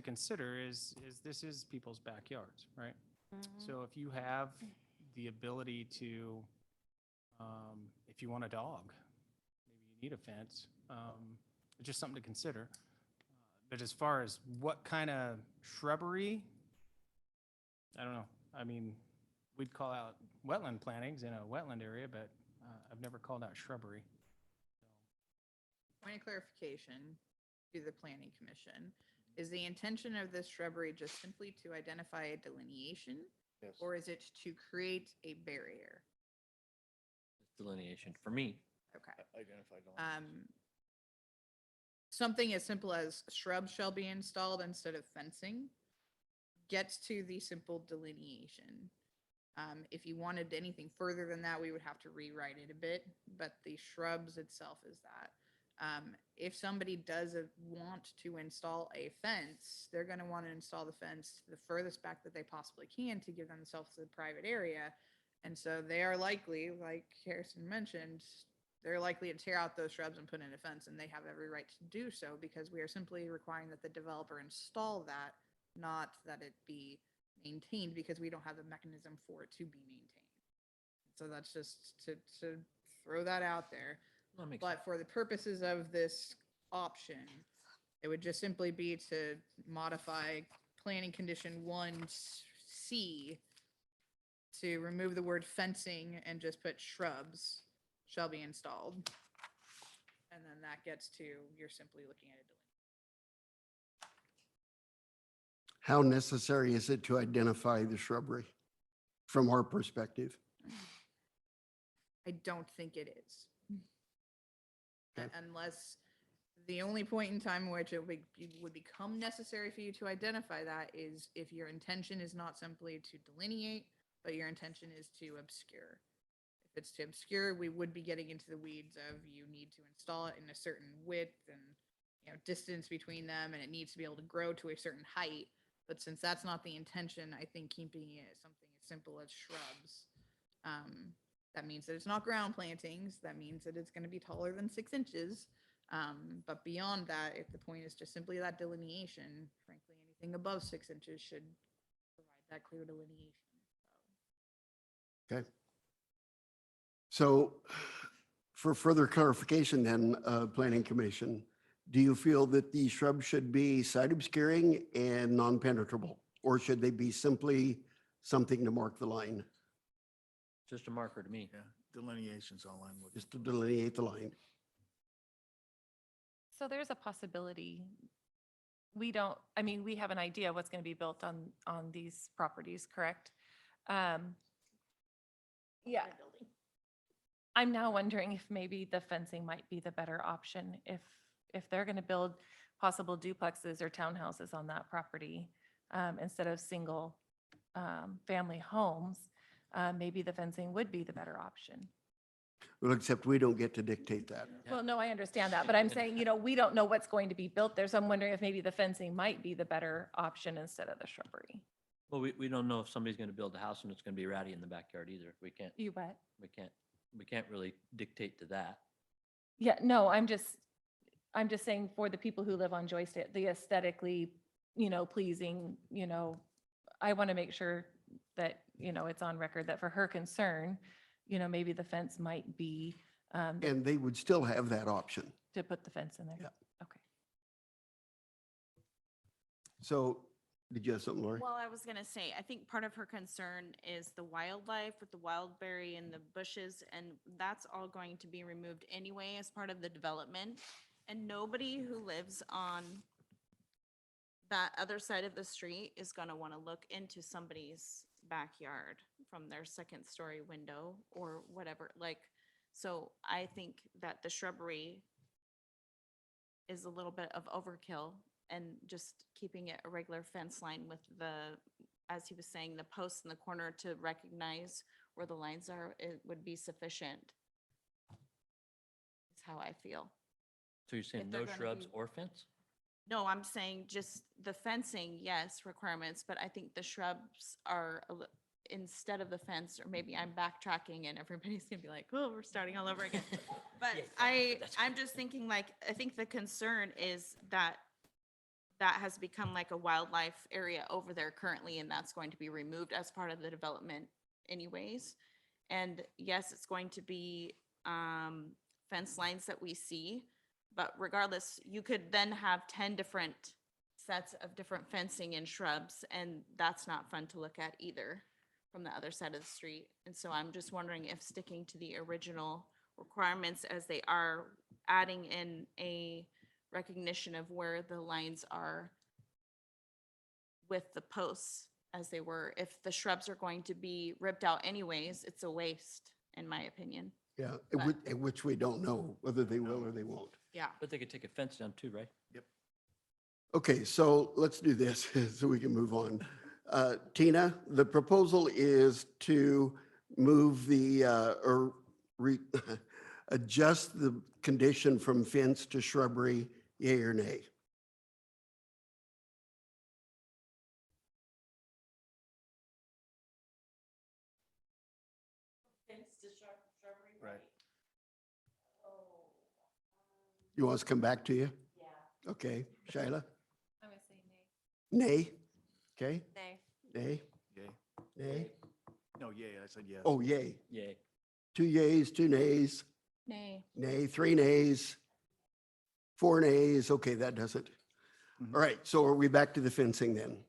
consider is this is people's backyards, right? So if you have the ability to, if you want a dog, maybe you need a fence. It's just something to consider. But as far as what kind of shrubbery, I don't know. I mean, we'd call out wetland plantings in a wetland area, but I've never called out shrubbery. Point of clarification to the planning commission. Is the intention of this shrubbery just simply to identify a delineation? yes. Or is it to create a barrier? Delineation for me. Okay. Identified. lines. Something as simple as shrubs shall be installed instead of fencing gets to the simple delineation. If you wanted anything further than that, we would have to rewrite it a bit, but the shrubs itself is that. If somebody does want to install a fence, they're going to want to install the fence the furthest back that they possibly can to give themselves a private area. And so they are likely, like Harrison mentioned, they're likely to tear out those shrubs and put in a fence, and they have every right to do so because we are simply requiring that the developer install that, not that it be maintained, because we don't have a mechanism for it to be maintained. So that's just to throw that out there. That makes sense. But for the purposes of this option, it would just simply be to modify planning condition 1C to remove the word fencing and just put shrubs shall be installed. And then that gets to, you're simply looking at it. How necessary is it to identify the shrubbery from our perspective? I don't think it is. Okay. Unless the only point in time in which it would become necessary for you to identify that is if your intention is not simply to delineate, but your intention is to obscure. If it's to obscure, we would be getting into the weeds of you need to install it in a certain width and distance between them, and it needs to be able to grow to a certain height. But since that's not the intention, I think keeping it something as simple as shrubs. That means that it's not ground plantings. That means that it's going to be taller than 6 inches. But beyond that, if the point is just simply that delineation, frankly, anything above 6 inches should provide that clear delineation. Okay. So for further clarification then, Planning Commission, do you feel that the shrubs should be side obscuring and non-penetrable? Or should they be simply something to mark the line, Just a marker to me. Yeah, delineation's all I'm looking. just to delineate the line? So there's a possibility. We don't, I mean, we have an idea what's going to be built on these properties, correct? Yeah. I'm now wondering if maybe the fencing might be the better option if they're going to build possible duplexes or townhouses on that property instead of single family homes, maybe the fencing would be the better option. Well, except we don't get to dictate that. Yeah. Well, no, I understand that, but I'm saying, we don't know what's going to be built there, so I'm wondering if maybe the fencing might be the better option instead of the shrubbery. Well, we don't know if somebody's going to build a house and it's going to be rowdy in the backyard either. We What? can't really dictate to that. Yeah, no, I'm just saying for the people who live on Joy Street, the aesthetically, pleasing, I want to make sure that, it's on record that for her concern, maybe the fence might be And they would still have that option. to put the fence in there. Yeah. Okay. So did you have something, Lori? Well, I was gonna say, I think part of her concern is the wildlife with the wildberry and the bushes, and that's all going to be removed anyway as part of the development. And nobody who lives on that other side of the street is gonna wanna look into somebody's backyard from their second story window or whatever, like, so I think that the shrubbery is a little bit of overkill, and just keeping it a regular fence line with the, as he was saying, the posts in the corner to recognize where the lines are, it would be sufficient. Is how I feel. So you're saying If they're no gonna shrubs be- or fence? No, I'm saying just the fencing, yes, requirements, but I think the shrubs are, instead of the fence, or maybe I'm backtracking and everybody's gonna be like, oh, we're starting all over again. But I'm just thinking like, I think the concern is that that has become like a wildlife area over there currently, and that's going to be removed as part of the development anyways. And yes, it's going to be fence lines that we see, but regardless, you could then have 10 different sets of different fencing and shrubs, and that's not fun to look at either from the other side of the street. And so I'm just wondering if sticking to the original requirements as they are, adding in a recognition of where the lines are with the posts as they were. If the shrubs are going to be ripped out anyways, it's a waste, in my opinion. Yeah, But- which we don't know whether they will or they won't. Yeah. But they could take a fence down too, right? Okay, so let's do this so we can move on. Tina, the proposal is to move the, adjust the condition from fence to shrubbery, yea or nay? Right. You want us to come back to you? Yeah. Okay, Shyla? I would say nay. Nay? Okay, Nay. nay, Yay. nay? No, yay, I said yes. Oh, yay. Yay. 2 yays, 2 nays, Nay. nay, 3 nays, 4 nays. Okay, that does it. Mhm. All right, so are we back to the fencing then?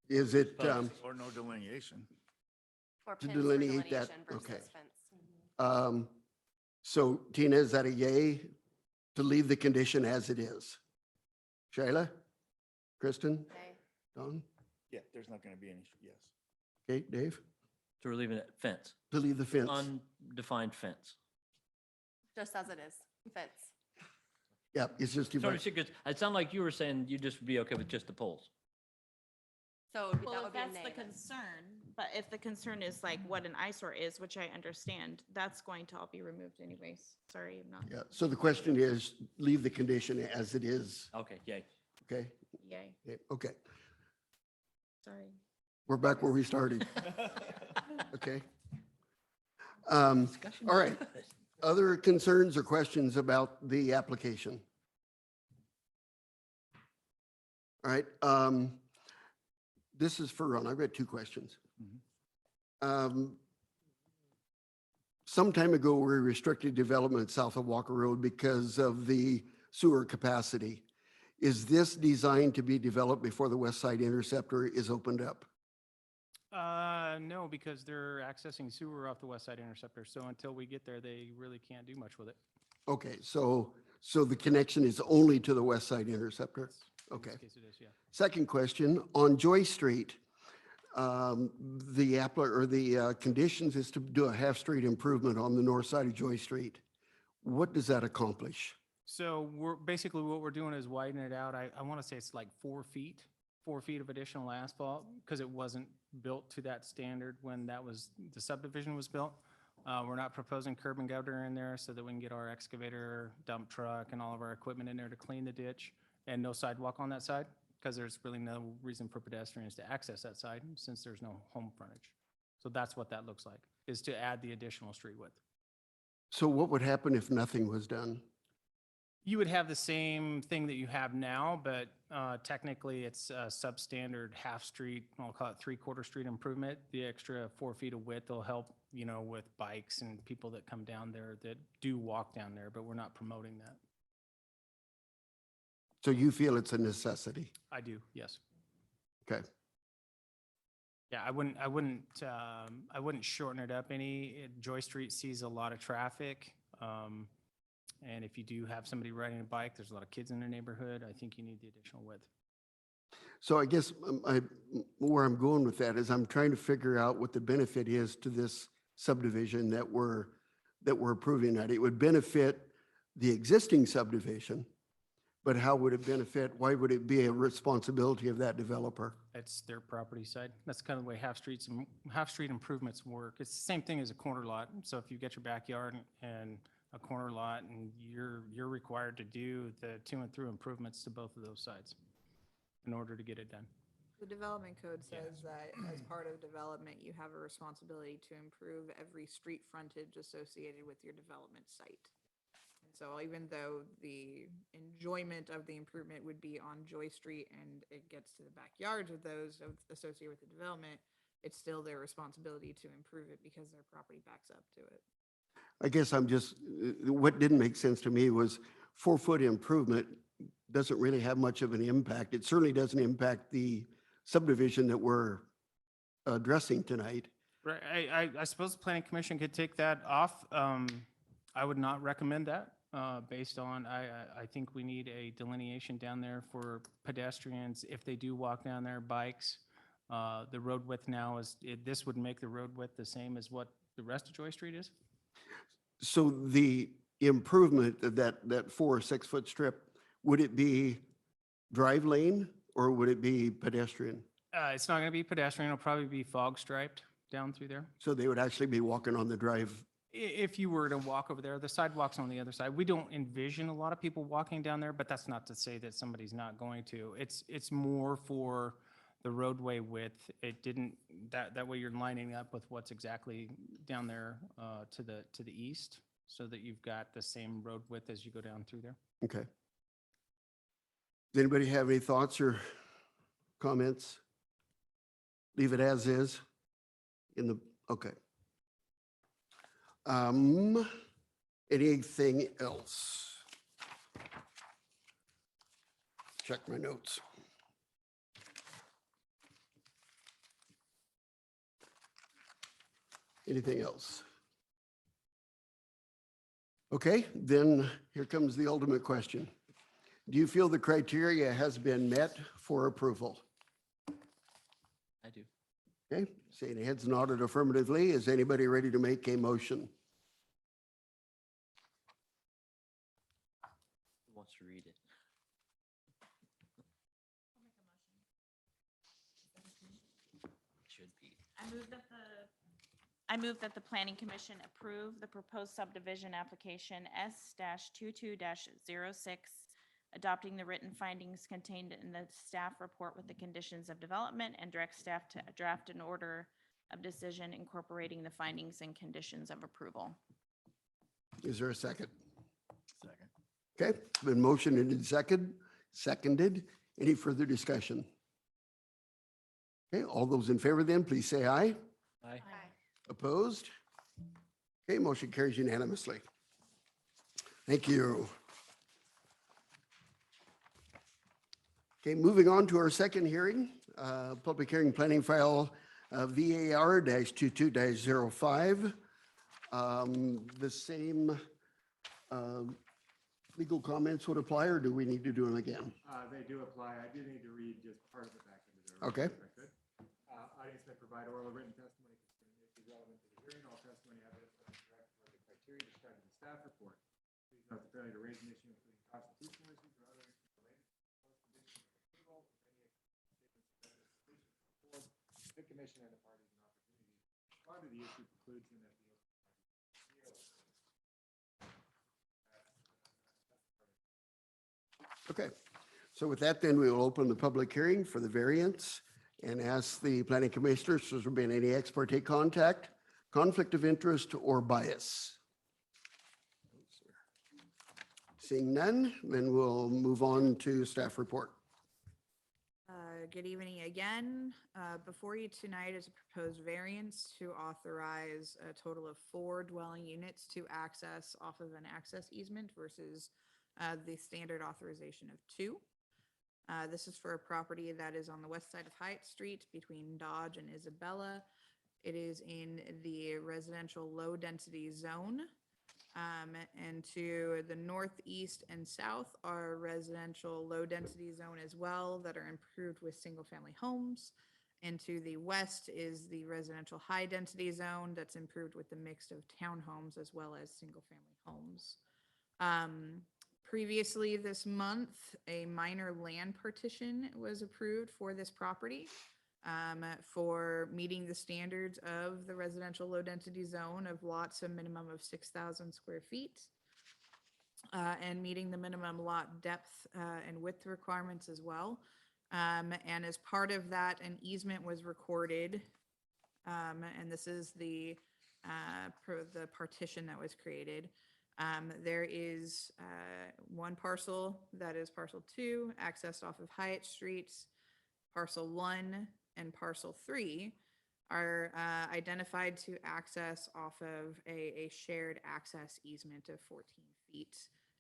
Is it, Or no delineation. Or To pins for delineate that, delineation versus okay. fence. so Tina, is that a yay to leave the condition as it is? Shayla? Kristen? Nay. Don? Yeah, there's not going to be any, yes. Okay, Dave? So we're leaving it fence, To leave the fence? undefined fence. Just as it is, fence. Yeah, it's just, Sorry, because it sounded like you were saying you'd just be okay with just the poles. So it would be- that Well, would if be a that's the nay then. concern, but if the concern is like what an eyesore is, which I understand, that's going to all be removed anyways. Sorry, I'm not, yeah, so the question is, leave the condition as it is, Okay, yay. okay? yay, Okay, sorry. we're back where we started, okay? Discussion. All right. Other concerns or questions about the application? All right, this is for Ron. I've got two questions. Mhm. Some time ago, we restricted development south of Walker Road because of the sewer capacity. Is this designed to be developed before the West Side Interceptor is opened up? No, because they're accessing sewer off the West Side Interceptor. So until we get there, they really can't do much with it. Okay, so the connection is only to the West Side Interceptor? In Okay. this case, it is, yeah. Second question, on Joy Street, the conditions is to do a half-street improvement on the north side of Joy Street. What does that accomplish? So we're, basically what we're doing is widen it out. I want to say it's like 4 feet of additional asphalt because it wasn't built to that standard when the subdivision was built. We're not proposing curb and gutter in there so that we can get our excavator, dump truck, and all of our equipment in there to clean the ditch, and no sidewalk on that side because there's really no reason for pedestrians to access that side since there's no home frontage. So that's what that looks like, is to add the additional street width. So what would happen if nothing was done? You would have the same thing that you have now, but technically it's a substandard half-street, I'll call it three-quarter street improvement. The extra 4 feet of width will help, with bikes and people that come down there that do walk down there, but we're not promoting that. So you feel it's a necessity? I do, yes. Okay. Yeah, I wouldn't shorten it up any. Joy Street sees a lot of traffic. And if you do have somebody riding a bike, there's a lot of kids in the neighborhood. I think you need the additional width. So I guess where I'm going with that is I'm trying to figure out what the benefit is to this subdivision that we're approving that. It would benefit the existing subdivision, but how would it benefit? Why would it be a responsibility of that developer? It's their property side. That's kind of the way half-street improvements work. It's the same thing as a corner lot. So if you get your backyard and a corner lot and you're required to do the to and through improvements to both of those sides in order to get it done. The development code says that as part of development, you have a responsibility to improve every street frontage associated with your development site. And so even though the enjoyment of the improvement would be on Joy Street and it gets to the backyards of those associated with the development, it's still their responsibility to improve it because their property backs up to it. I guess what didn't make sense to me was 4-foot improvement doesn't really have much of an impact. It certainly doesn't impact the subdivision that we're addressing tonight. Right, I suppose the planning commission could take that off. I would not recommend that, based on, I think we need a delineation down there for pedestrians if they do walk down there, bikes. The road width now this would make the road width the same as what the rest of Joy Street is? So the improvement of that 4 or 6-foot strip, would it be drive lane or would it be pedestrian? It's not gonna be pedestrian, it'll probably be fog striped down through there. So they would actually be walking on the drive. If you were to walk over there, the sidewalk's on the other side. We don't envision a lot of people walking down there, but that's not to say that somebody's not going to. It's more for the roadway width. It didn't, that way you're lining up with what's exactly down there to the east, so that you've got the same road width as you go down through there. Okay. Does anybody have any thoughts or comments? Leave it as is okay. Anything else? Check my notes. Anything else? Okay, then here comes the ultimate question. Do you feel the criteria has been met for approval? I do. Okay, seeing heads nodded affirmatively, is anybody ready to make a motion? Who wants to read it? Should be. I move that the planning commission approve the proposed subdivision application S-22-06, adopting the written findings contained in the staff report with the conditions of development, and direct staff to draft an order of decision incorporating the findings and conditions of approval. Is there a second? Second. Okay, been motioned and seconded. Any further discussion? Okay, all those in favor then, please say aye. Aye. Opposed? Okay, motion carries unanimously. Thank you. Okay, moving on to our second hearing, public hearing planning file VAR-22-05. The same legal comments would apply, or do we need to do them again? They do apply. I do need to read just part of it back into there. Okay. If I could. Audience may provide oral or written testimony concerning issues relevant to the hearing. All testimony evidence must be correct for the criteria described in the staff report. Please note the failure to raise an issue including constitutional issues or other issues related to the proposed condition of approval of any statements that is sufficient to afford the commission and the parties an opportunity to respond to the issue precludes and that the Okay, so with that, then we will open the public hearing for the variance and ask the planning commissioners, has there been any ex parte contact, conflict of interest, or bias? Seeing none, then we'll move on to staff report. Good evening again. Before you tonight is a proposed variance to authorize a total of 4 dwelling units to access off of an access easement versus the standard authorization of 2. This is for a property that is on the west side of Hyatt Street between Dodge and Isabella. It is in the residential low-density zone. And to the northeast and south are residential low-density zone as well that are improved with single-family homes. And to the west is the residential high-density zone that's improved with the mix of townhomes as well as single-family homes. Previously this month, a minor land partition was approved for this property for meeting the standards of the residential low-density zone of lots a minimum of 6,000 square feet and meeting the minimum lot depth and width requirements as well. And as part of that, an easement was recorded, and this is the partition that was created. There is one parcel that is parcel 2, accessed off of Hyatt Streets. Parcel 1 and parcel 3 are identified to access off of a shared access easement of 14 feet,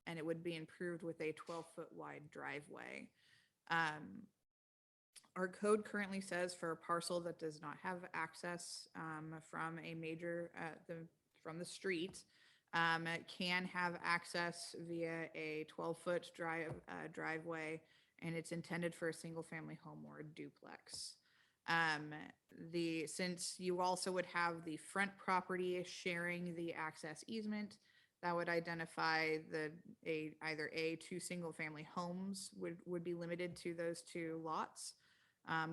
and it would be improved with a 12-foot wide driveway. Our code currently says for a parcel that does not have access from a major, from the street, it can have access via a 12-foot driveway, and it's intended for a single-family home or a duplex. Since you also would have the front property sharing the access easement, that would identify either 2 single-family homes would be limited to those 2 lots.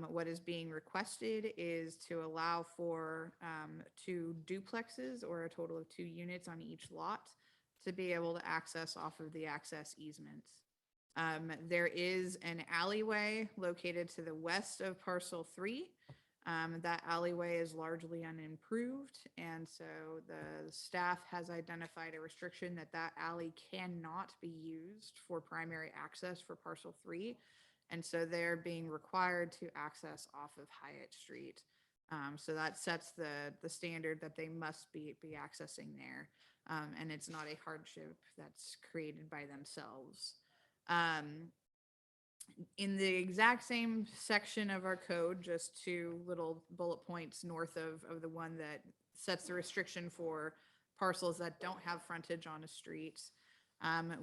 What is being requested is to allow for 2 duplexes or a total of 2 units on each lot to be able to access off of the access easement. There is an alleyway located to the west of parcel 3. That alleyway is largely unimproved, and so the staff has identified a restriction that alley cannot be used for primary access for parcel 3. And so they're being required to access off of Hyatt Street. So that sets the standard that they must be accessing there. And it's not a hardship that's created by themselves. In the exact same section of our code, just 2 little bullet points north of the one that sets the restriction for parcels that don't have frontage on a street.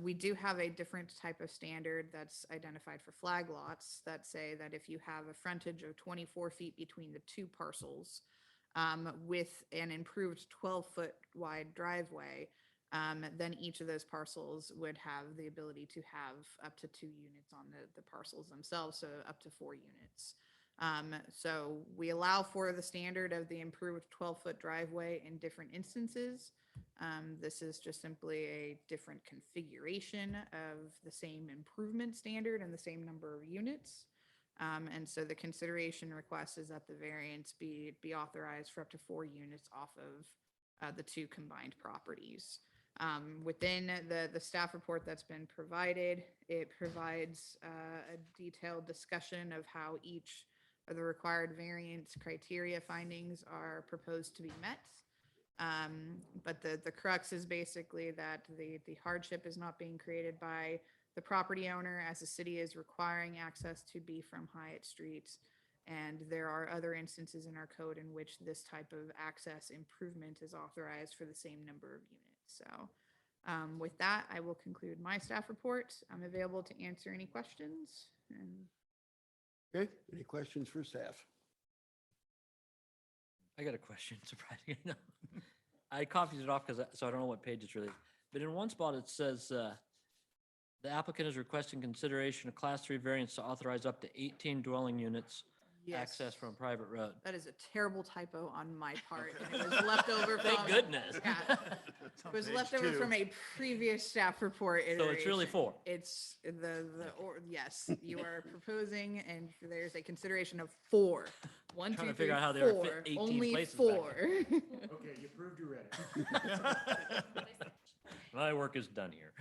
We do have a different type of standard that's identified for flag lots that say that if you have a frontage of 24 feet between the 2 parcels with an improved 12-foot wide driveway, then each of those parcels would have the ability to have up to 2 units on the parcels themselves, so up to 4 units. So we allow for the standard of the improved 12-foot driveway in different instances. This is just simply a different configuration of the same improvement standard and the same number of units. And so the consideration request is that the variance be authorized for up to 4 units off of the 2 combined properties. Within the staff report that's been provided, it provides a detailed discussion of how each or the required variance criteria findings are proposed to be met. But the crux is basically that the hardship is not being created by the property owner, as the city is requiring access to be from Hyatt Street. And there are other instances in our code in which this type of access improvement is authorized for the same number of units. So with that, I will conclude my staff report. I'm available to answer any questions. And Okay, any questions for staff? I got a question, surprisingly enough. I copied it off because, so I don't know what page it's really, but in one spot it says, the applicant is requesting consideration of class 3 variance to authorize up to 18 dwelling units yes, access from a private road. that is a terrible typo on my part. And it was left over from. Thank goodness. Yeah, it was left over from a previous staff report iteration. So it's really 4. It's yes, you are proposing, and there's a consideration of 4. 1, Trying 2, to figure 3, out how they were 4. fit 18 Only places back 4. Okay, you proved you're ready. My work is done here.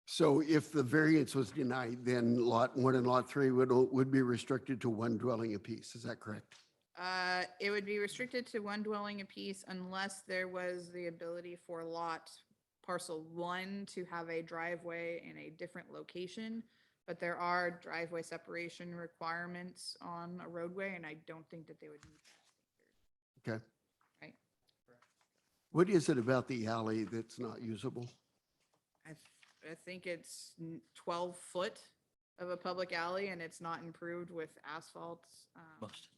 So if the variance was denied, then lot 1 and lot 3 would be restricted to 1 dwelling apiece. Is that correct? It would be restricted to 1 dwelling apiece unless there was the ability for parcel 1 to have a driveway in a different location. But there are driveway separation requirements on a roadway, and I don't think that they would meet that standard. Okay. Right. What is it about the alley that's not usable? I think it's 12 foot of a public alley, and it's not improved with asphalt. Most.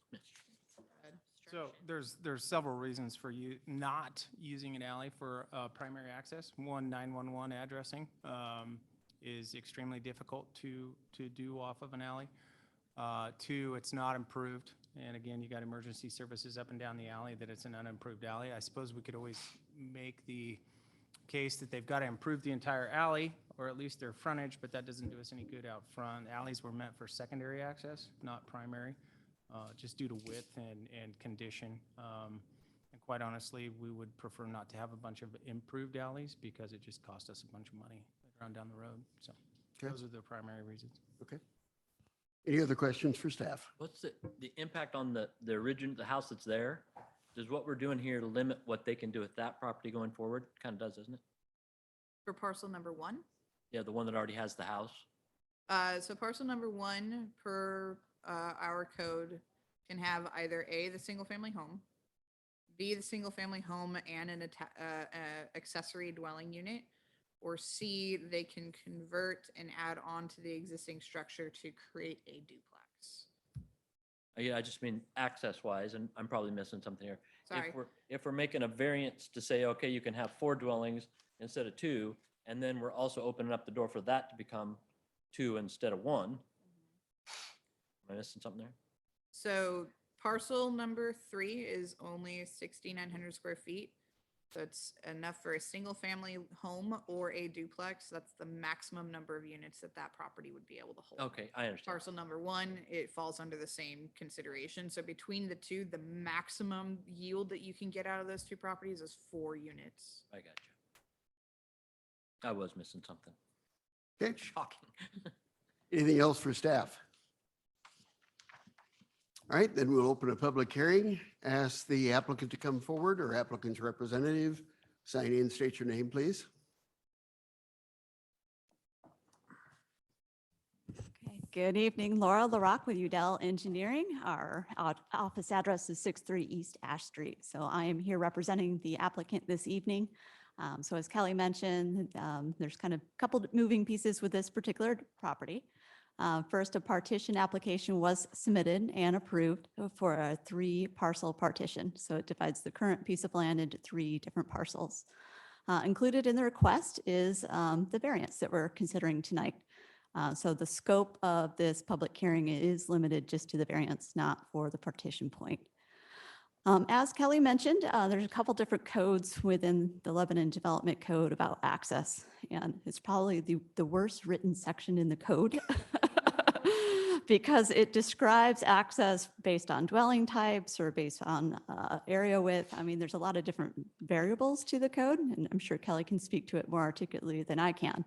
So there's several reasons for you not using an alley for primary access. 1, 911 addressing is extremely difficult to do off of an alley. 2, it's not improved. And again, you got emergency services up and down the alley that it's an unimproved alley. I suppose we could always make the case that they've got to improve the entire alley, or at least their frontage, but that doesn't do us any good out front. Alleys were meant for secondary access, not primary, just due to width and condition. And quite honestly, we would prefer not to have a bunch of improved alleys because it just cost us a bunch of money later on down the road. So Okay. those are the primary reasons. Okay. Any other questions for staff? What's the impact on the house that's there? Does what we're doing here limit what they can do with that property going forward? Kind of does, doesn't it? For parcel number 1? Yeah, the one that already has the house. So parcel number 1 per our code can have either A, the single family home, B, the single family home and an accessory dwelling unit, or C, they can convert and add on to the existing structure to create a duplex. Yeah, I just mean access wise, and I'm probably missing something here. Sorry. If we're making a variance to say, okay, you can have 4 dwellings instead of 2, and then we're also opening up the door for that to become 2 instead of 1. Am I missing something there? So parcel number 3 is only 6,900 square feet. So it's enough for a single family home or a duplex. That's the maximum number of units that property would be able to hold. Okay, I understand. Parcel number 1, it falls under the same consideration. So between the two, the maximum yield that you can get out of those 2 properties is 4 units. I got you. I was missing something. Okay. Shocking. Anything else for staff? All right, then we'll open a public hearing. Ask the applicant to come forward or applicant's representative. Sign in, state your name, please. Okay. Good evening, Laura LaRock with Udell Engineering. Our office address is 63 East Ash Street. So I am here representing the applicant this evening. So as Kelly mentioned, there's kind of a couple moving pieces with this particular property. First, a partition application was submitted and approved for a 3-parcel partition. So it divides the current piece of land into 3 different parcels. Included in the request is the variance that we're considering tonight. So the scope of this public hearing is limited just to the variance, not for the partition point. As Kelly mentioned, there's a couple different codes within the Lebanon Development Code about access, and it's probably the worst written section in the code because it describes access based on dwelling types or based on area width. I mean, there's a lot of different variables to the code, and I'm sure Kelly can speak to it more articulately than I can.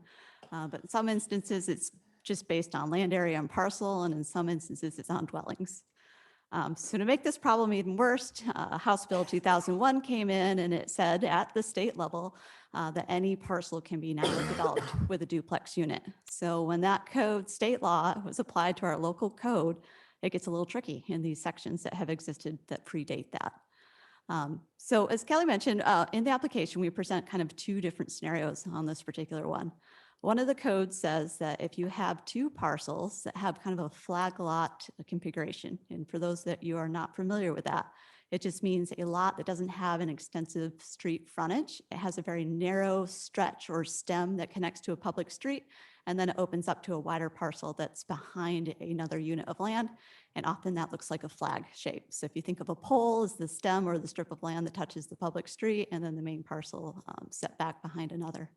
But in some instances, it's just based on land area and parcel, and in some instances, it's on dwellings. So to make this problem even worse, House Bill 2001 came in and it said at the state level that any parcel can be now developed with a duplex unit. So when that code, state law, was applied to our local code, it gets a little tricky in these sections that have existed that predate that. So as Kelly mentioned, in the application, we present kind of two different scenarios on this particular one. One of the codes says that if you have two parcels that have kind of a flag lot configuration, and for those that you are not familiar with that, it just means a lot that doesn't have an extensive street frontage. It has a very narrow stretch or stem that connects to a public street, and then it opens up to a wider parcel that's behind another unit of land. And often that looks like a flag shape. So if you think of a pole as the stem or the strip of land that touches the public street, and then the main parcel set back behind another.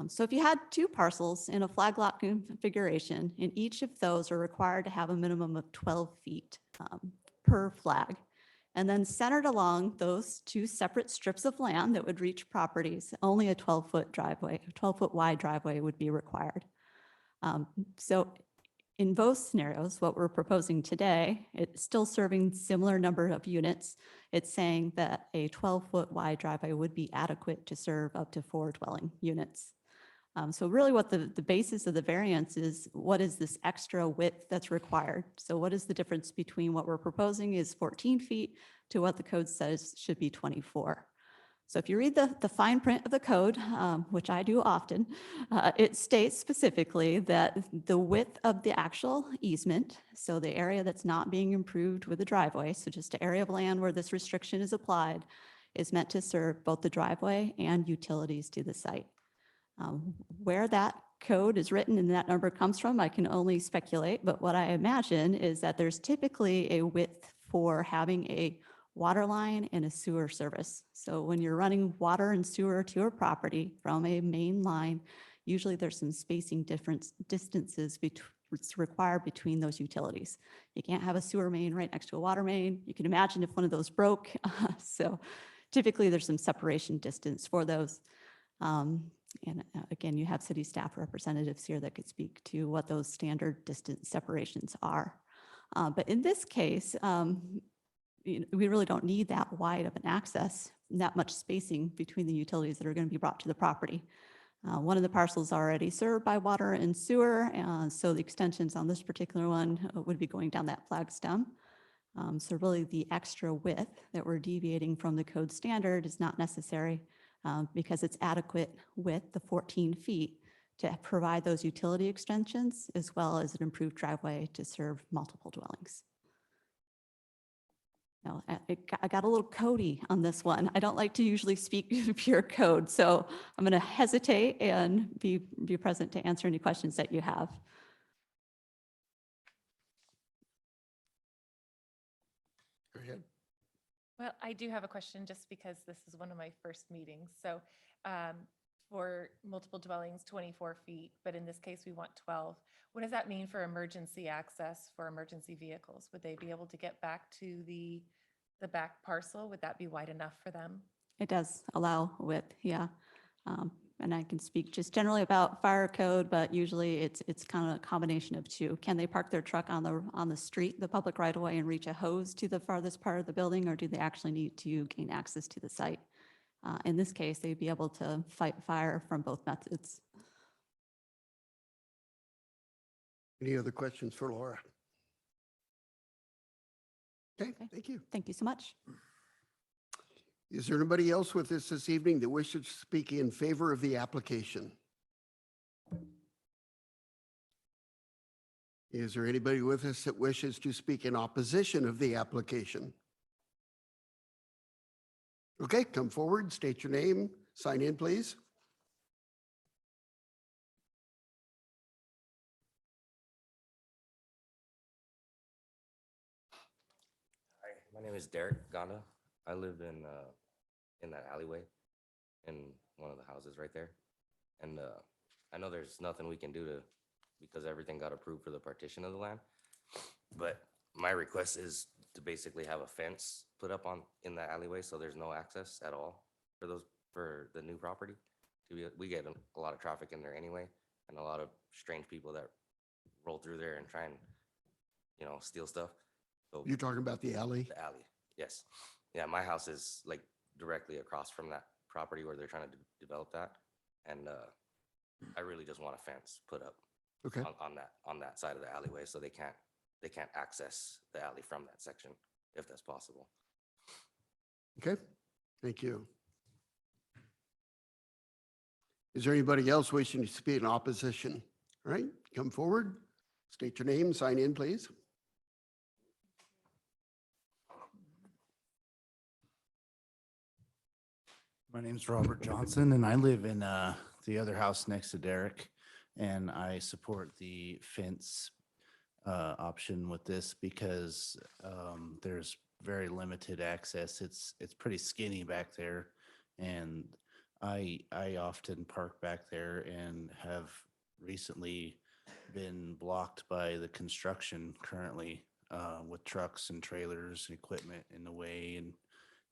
So if you had two parcels in a flag lot configuration, and each of those are required to have a minimum of 12 feet per flag, and then centered along those two separate strips of land that would reach properties, only a 12-foot driveway, a 12-foot wide driveway would be required. So in both scenarios, what we're proposing today, it's still serving similar number of units. It's saying that a 12-foot wide driveway would be adequate to serve up to 4 dwelling units. So really what the basis of the variance is, what is this extra width that's required? So what is the difference between what we're proposing is 14 feet to what the code says should be 24? So if you read the fine print of the code, which I do often, it states specifically that the width of the actual easement, so the area that's not being improved with the driveway, so just an area of land where this restriction is applied, is meant to serve both the driveway and utilities to the site. Where that code is written and that number comes from, I can only speculate, but what I imagine is that there's typically a width for having a water line and a sewer service. So when you're running water and sewer to a property from a main line, usually there's some spacing distances it's required between those utilities. You can't have a sewer main right next to a water main. You can imagine if one of those broke. So typically there's some separation distance for those. And again, you have city staff representatives here that could speak to what those standard distance separations are. But in this case, we really don't need that wide of an access, that much spacing between the utilities that are going to be brought to the property. One of the parcels already served by water and sewer, so the extensions on this particular one would be going down that flag stem. So really the extra width that we're deviating from the code standard is not necessary because it's adequate with the 14 feet to provide those utility extensions as well as an improved driveway to serve multiple dwellings. Now, I got a little codey on this one. I don't like to usually speak pure code, so I'm going to hesitate and be present to answer any questions that you have. Go ahead. Well, I do have a question just because this is one of my first meetings. So for multiple dwellings, 24 feet, but in this case, we want 12. What does that mean for emergency access for emergency vehicles? Would they be able to get back to the back parcel? Would that be wide enough for them? It does allow width, yeah. And I can speak just generally about fire code, but usually it's kind of a combination of two. Can they park their truck on the street, the public right of way, and reach a hose to the farthest part of the building, or do they actually need to gain access to the site? In this case, they'd be able to fight fire from both methods. Any other questions for Laura? Okay, thank you. Thank you so much. Is there anybody else with us this evening that wishes to speak in favor of the application? Is there anybody with us that wishes to speak in opposition of the application? Okay, come forward, state your name, sign in, please. Hi, my name is Derek Gonda. I live in that alleyway in one of the houses right there. And I know there's nothing we can do because everything got approved for the partition of the land. But my request is to basically have a fence put up in the alleyway so there's no access at all for the new property. We get a lot of traffic in there anyway, and a lot of strange people that roll through there and try and, steal stuff. So You're talking about the alley? the alley, yes. Yeah, my house is like directly across from that property where they're trying to develop that. And I really just want a fence put up Okay, on that side of the alleyway, so they can't access the alley from that section, if that's possible. okay, thank you. Is there anybody else wishing to speak in opposition? All right, come forward, state your name, sign in, please. My name's Robert Johnson, and I live in the other house next to Derek, and I support the fence option with this because there's very limited access. It's pretty skinny back there, and I often park back there and have recently been blocked by the construction currently with trucks and trailers and equipment in the way. And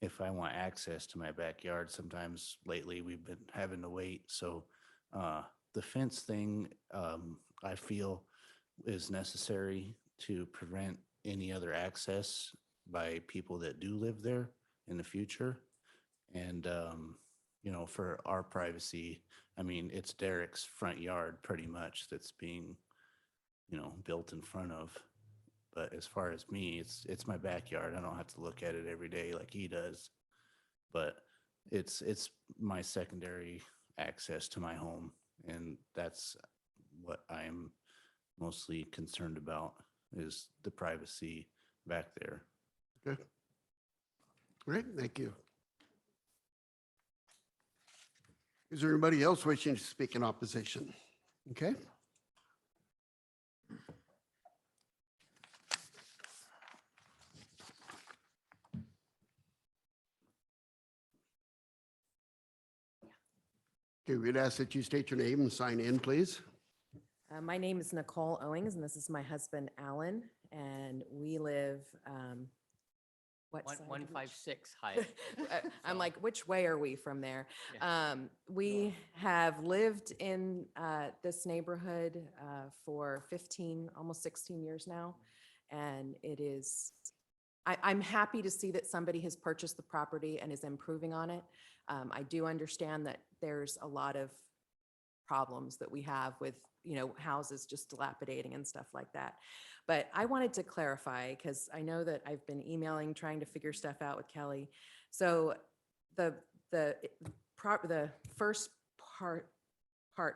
if I want access to my backyard, sometimes lately we've been having to wait. So the fence thing, I feel is necessary to prevent any other access by people that do live there in the future. And, for our privacy, I mean, it's Derek's front yard pretty much that's being, built in front of. But as far as me, it's my backyard. I don't have to look at it every day like he does. But it's my secondary access to my home, and that's what I'm mostly concerned about is the privacy back there. Okay. All right, thank you. Is there anybody else wishing to speak in opposition? Okay. Okay, we'd ask that you state your name and sign in, please. My name is Nicole Owings, and this is my husband, Alan, and we live, what side? 156 Hyatt. I'm like, which way are we from there? We have lived in this neighborhood for 15, almost 16 years now, and it is, I'm happy to see that somebody has purchased the property and is improving on it. I do understand that there's a lot of problems that we have with, houses just dilapidating and stuff like that. But I wanted to clarify, because I know that I've been emailing, trying to figure stuff out with Kelly. So the first part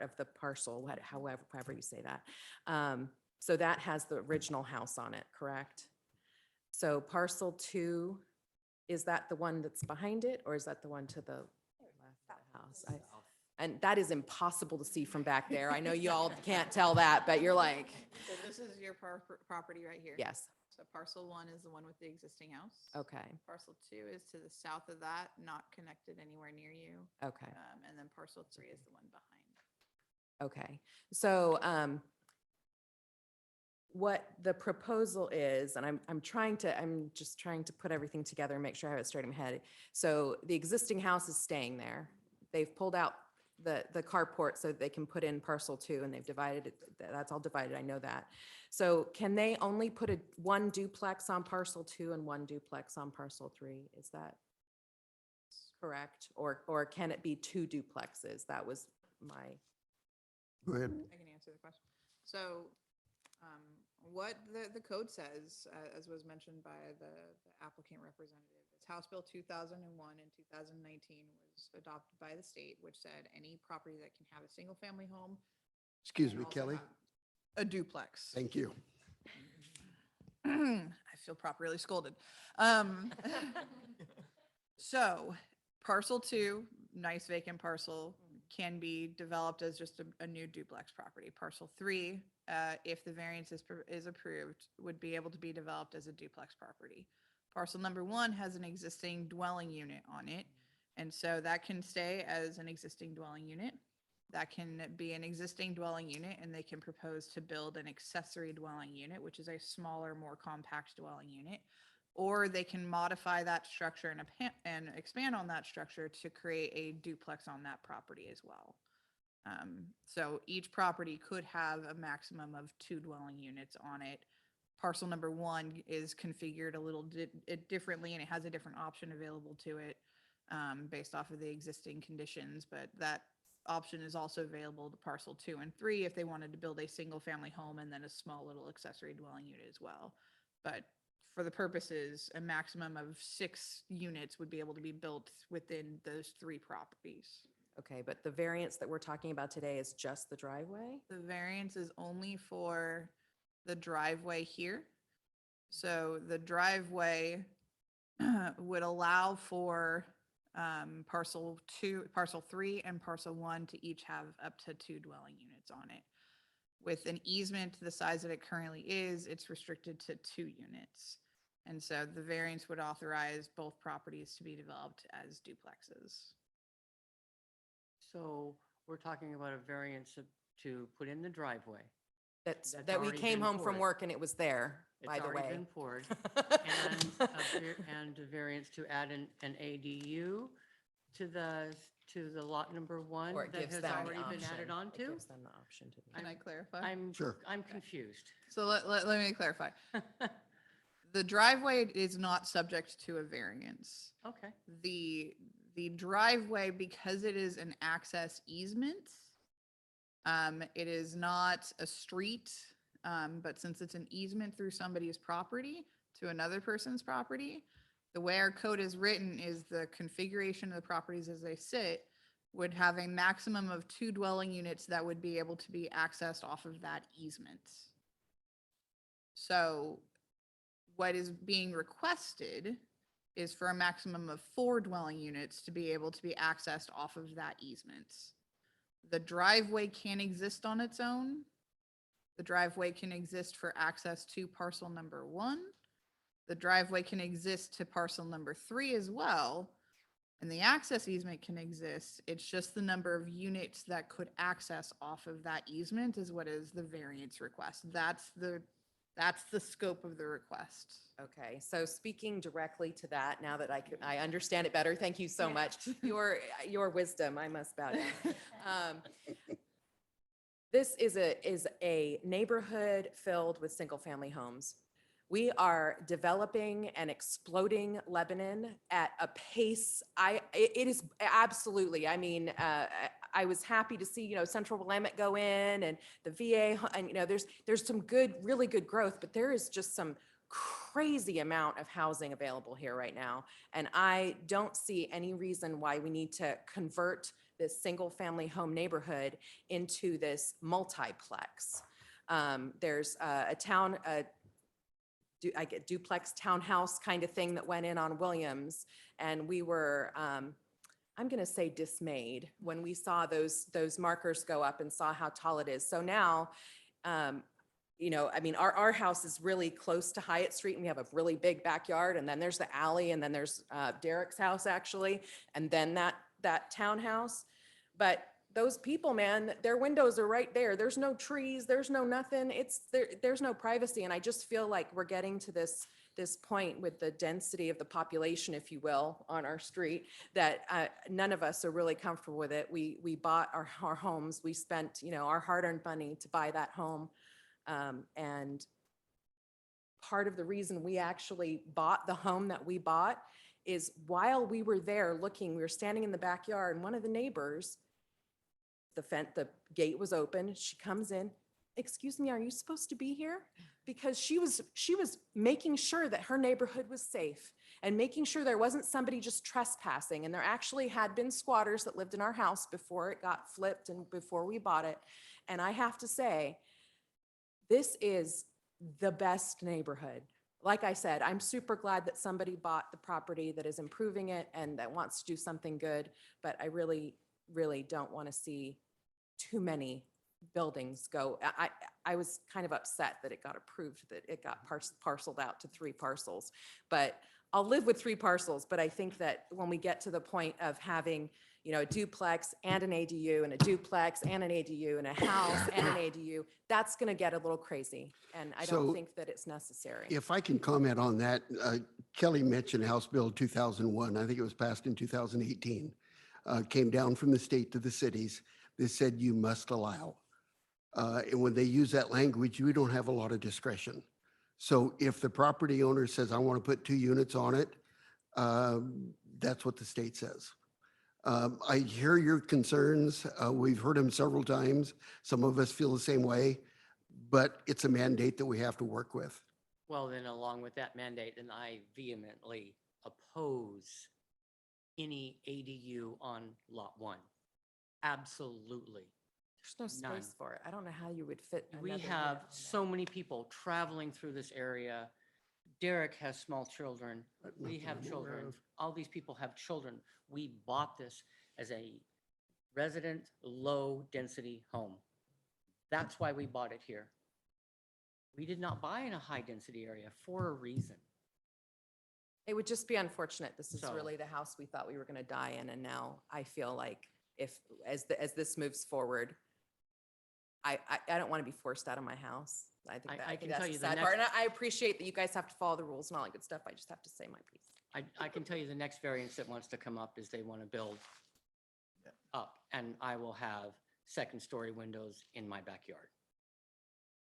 of the parcel, however you say that, so that has the original house on it, correct? So parcel 2, is that the one that's behind it, or is that the one to the left of the house? And that is impossible to see from back there. I know you all can't tell that, but you're like, So this is your property right here? yes, So parcel 1 is the one with the existing house. okay, Parcel 2 is to the south of that, not connected anywhere near you. okay, And then parcel 3 is the one behind. okay. So what the proposal is, and I'm just trying to put everything together and make sure I have it straight in my head. So the existing house is staying there. They've pulled out the carport so that they can put in parcel 2, and they've divided it. That's all divided. I know that. So can they only put one duplex on parcel 2 and one duplex on parcel 3? Is that correct? Or can it be 2 duplexes? That was my. Go ahead. I can answer the question. So what the code says, as was mentioned by the applicant representative, is House Bill 2001 and 2019 was adopted by the state, which said any property that can have a single family home. Excuse can me, also Kelly. have a duplex. Thank you. I feel properly scolded. So parcel 2, nice vacant parcel, can be developed as just a new duplex property. Parcel 3, if the variance is approved, would be able to be developed as a duplex property. Parcel number 1 has an existing dwelling unit on it, and so that can stay as an existing dwelling unit. That can be an existing dwelling unit, and they can propose to build an accessory dwelling unit, which is a smaller, more compact dwelling unit. Or they can modify that structure and expand on that structure to create a duplex on that property as well. So each property could have a maximum of 2 dwelling units on it. Parcel number 1 is configured a little differently, and it has a different option available to it based off of the existing conditions, but that option is also available to parcel 2 and 3 if they wanted to build a single family home and then a small little accessory dwelling unit as well. But for the purposes, a maximum of 6 units would be able to be built within those 3 properties. Okay, but the variance that we're talking about today is just the driveway? The variance is only for the driveway here. So the driveway would allow for parcel 3 and parcel 1 to each have up to 2 dwelling units on it. With an easement the size that it currently is, it's restricted to 2 units. And so the variance would authorize both properties to be developed as duplexes. So we're talking about a variance to put in the driveway. That's, That's that we already came been home from poured. work and it was there, by It's the already way. been poured. And a variance to add an ADU to the lot number 1 Or it that gives has them the already been added option. It onto? gives them the option to do Can I clarify? Sure. I'm confused. So let me clarify. The driveway is not subject to a variance. Okay. The driveway, because it is an access easement, it is not a street, but since it's an easement through somebody's property to another person's property, the way our code is written is the configuration of the properties as they sit would have a maximum of 2 dwelling units that would be able to be accessed off of that easement. So what is being requested is for a maximum of 4 dwelling units to be able to be accessed off of that easement. The driveway can exist on its own. The driveway can exist for access to parcel number 1. The driveway can exist to parcel number 3 as well. And the access easement can exist. It's just the number of units that could access off of that easement is what is the variance request. That's the scope of the request. Okay, so speaking directly to that, now that I understand it better, thank you so much. Your wisdom, I must bow down. This is a neighborhood filled with single-family homes. We are developing and exploding Lebanon at a pace. It is absolutely. I mean, I was happy to see Central Willamette go in and the VA, and there's some really good growth, but there is just some crazy amount of housing available here right now, and I don't see any reason why we need to convert this single-family home neighborhood into this multiplex. There's a duplex townhouse kind of thing that went in on Williams. And we were, I'm going to say dismayed when we saw those markers go up and saw how tall it is. So now, I mean, our house is really close to Hyatt Street and we have a really big backyard. And then there's the alley and then there's Derek's house actually. And then that townhouse. But those people, man, their windows are right there. There's no trees, there's no nothing. There's no privacy. And I just feel like we're getting to this point with the density of the population, if you will, on our street, that none of us are really comfortable with it. We bought our homes. We spent, our hard-earned money to buy that home. And part of the reason we actually bought the home that we bought is while we were there looking, we were standing in the backyard and one of the neighbors, the gate was open. She comes in. Excuse me, are you supposed to be here? Because she was making sure that her neighborhood was safe and making sure there wasn't somebody just trespassing. And there actually had been squatters that lived in our house before it got flipped and before we bought it. And I have to say, this is the best neighborhood. Like I said, I'm super glad that somebody bought the property that is improving it and that wants to do something good. But I really, really don't want to see too many buildings go. I was kind of upset that it got approved, that it got parceled out to 3 parcels, but I'll live with 3 parcels. But I think that when we get to the point of having, a duplex and an ADU and a duplex and an ADU and a house and an ADU, that's going to get a little crazy. And I don't So think that it's necessary. if I can comment on that, Kelly mentioned House Bill 2001. I think it was passed in 2018. Came down from the state to the cities. that said you must allow. And when they use that language, we don't have a lot of discretion. So if the property owner says, I want to put 2 units on it, that's what the state says. I hear your concerns. We've heard them several times. Some of us feel the same way, but it's a mandate that we have to work with. Well, then along with that mandate, and I vehemently oppose any ADU on lot 1. Absolutely. There's no None. space for it. I don't know how you would fit. We another have unit on so many people traveling through this area. Derek has small children. We have children. All these people have children. We bought this as a resident, low-density home. That's why we bought it here. We did not buy in a high-density area for a reason. It would just be unfortunate. This is So- really the house we thought we were going to die in. And now I feel like as this moves forward, I don't want to be forced out of my house. I think I think can that's tell the you the sad part. And next- I appreciate that you guys have to follow the rules and all that good stuff. I just have to say my piece. I can tell you the next variance that wants to come up is they want to build up, and I will have second-story windows in my backyard.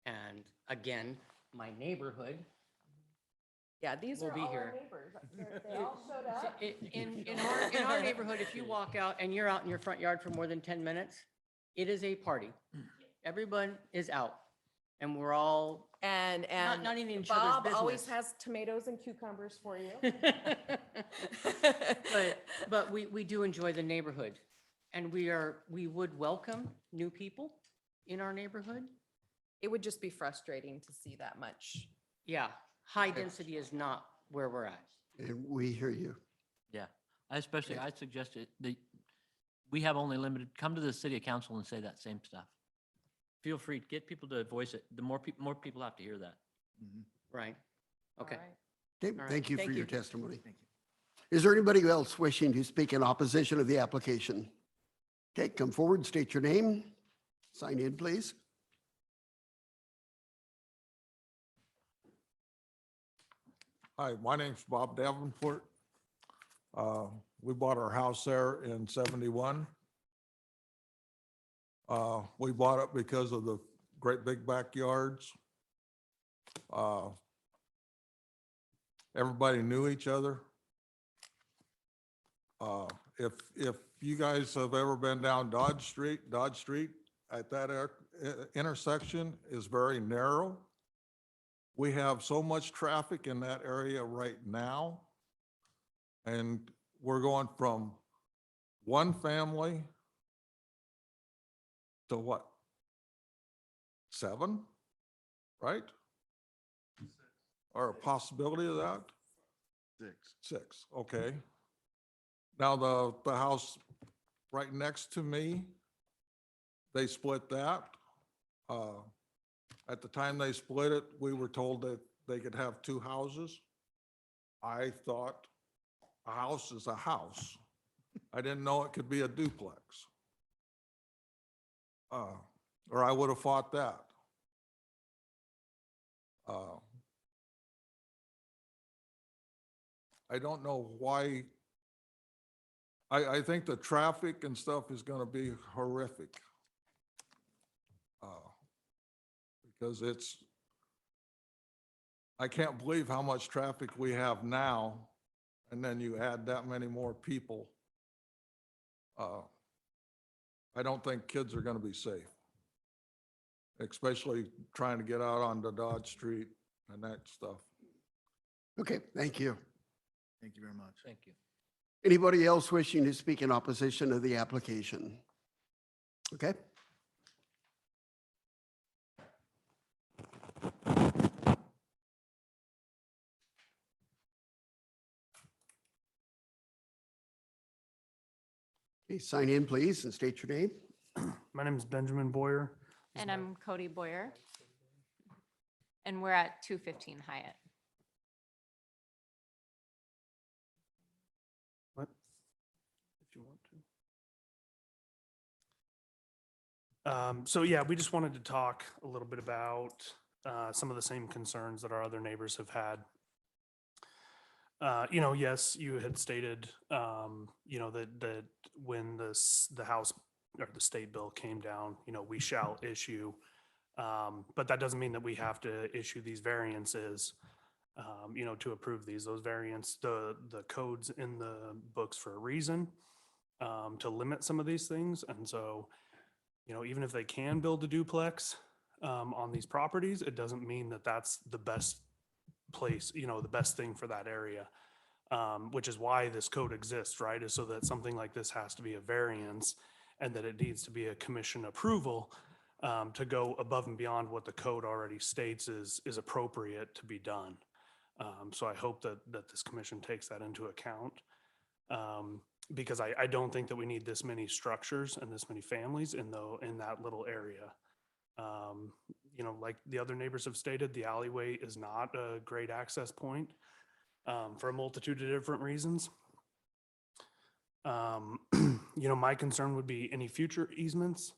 And again, my neighborhood Yeah, these will are be all our here. neighbors. They all showed up. In our neighborhood, if you walk out and you're out in your front yard for more than 10 minutes, it is a party. Everyone is out, and we're all And not in each other's Bob always business. has tomatoes and cucumbers for you. But we do enjoy the neighborhood, and we would welcome new people in our neighborhood. It would just be frustrating to see that much. Yeah, high density is not where we're at. And we hear you. Yeah, I suggest we have only limited, come to the city council and say that same stuff. Feel free, get people to voice it. The more people have to hear that. Right. Okay. Okay, All right. thank you for Thank your you. testimony. Is there anybody else wishing to speak in opposition of the application? Okay, come forward, state your name, sign in, please. Hi, my name's Bob Davenport. We bought our house there in 71. We bought it because of the great big backyards. Everybody knew each other. If you guys have ever been down Dodge Street at that intersection is very narrow. We have so much traffic in that area right now. And we're going from one family to what? 7, right? Or a possibility of that? 6, okay. Now the house right next to me, they split that. At the time they split it, we were told that they could have 2 houses. I thought a house is a house. I didn't know it could be a duplex. Or I would have fought that. I don't know why. I think the traffic and stuff is going to be horrific. Because I can't believe how much traffic we have now, and then you add that many more people. I don't think kids are going to be safe, especially trying to get out onto Dodge Street and that stuff. Okay, thank you. Thank you very much. Thank you. Anybody else wishing to speak in opposition of the application? Okay. Okay, sign in, please, and state your name. My name is Benjamin Boyer. And I'm Cody Boyer. And we're at 215 Hyatt. What? If you want to. So yeah, we just wanted to talk a little bit about some of the same concerns that our other neighbors have had. Yes, you had stated, that when the house or the state bill came down, we shall issue. But that doesn't mean that we have to issue these variances, to approve these. Those variants, the codes in the books for a reason, to limit some of these things. And so, even if they can build a duplex on these properties, it doesn't mean that that's the best place, the best thing for that area. Which is why this code exists, right? Is so that something like this has to be a variance and that it needs to be a commission approval to go above and beyond what the code already states is appropriate to be done. So I hope that this commission takes that into account. Because I don't think that we need this many structures and this many families in that little area. Like the other neighbors have stated, the alleyway is not a great access point for a multitude of different reasons. My concern would be any future easements.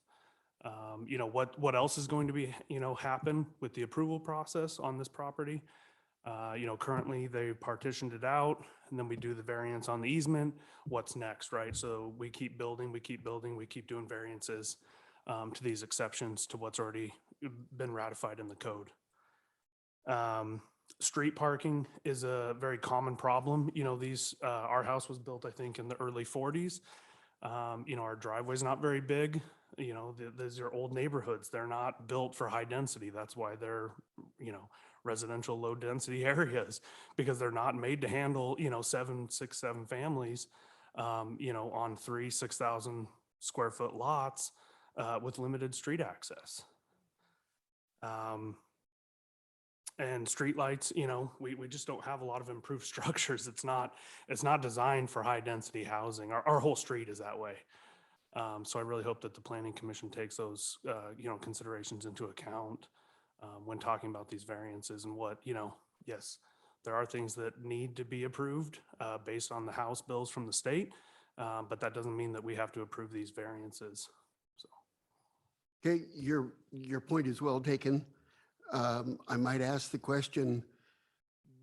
What else is going to be, happen with the approval process on this property? Currently they partitioned it out and then we do the variance on the easement. What's next, right? So we keep building, we keep doing variances to these exceptions to what's already been ratified in the code. Street parking is a very common problem. Our house was built, I think, in the early 40s. Our driveway's not very big. These are old neighborhoods. They're not built for high density. That's why they're, residential low density areas, because they're not made to handle, 7 families, on 6,000 square foot lots with limited street access. And streetlights, we just don't have a lot of improved structures. It's not designed for high density housing. Our whole street is that way. So I really hope that the Planning Commission takes those, considerations into account when talking about these variances and what, yes, there are things that need to be approved based on the House bills from the state, but that doesn't mean that we have to approve these variances. So. Okay, your point is well taken. I might ask the question,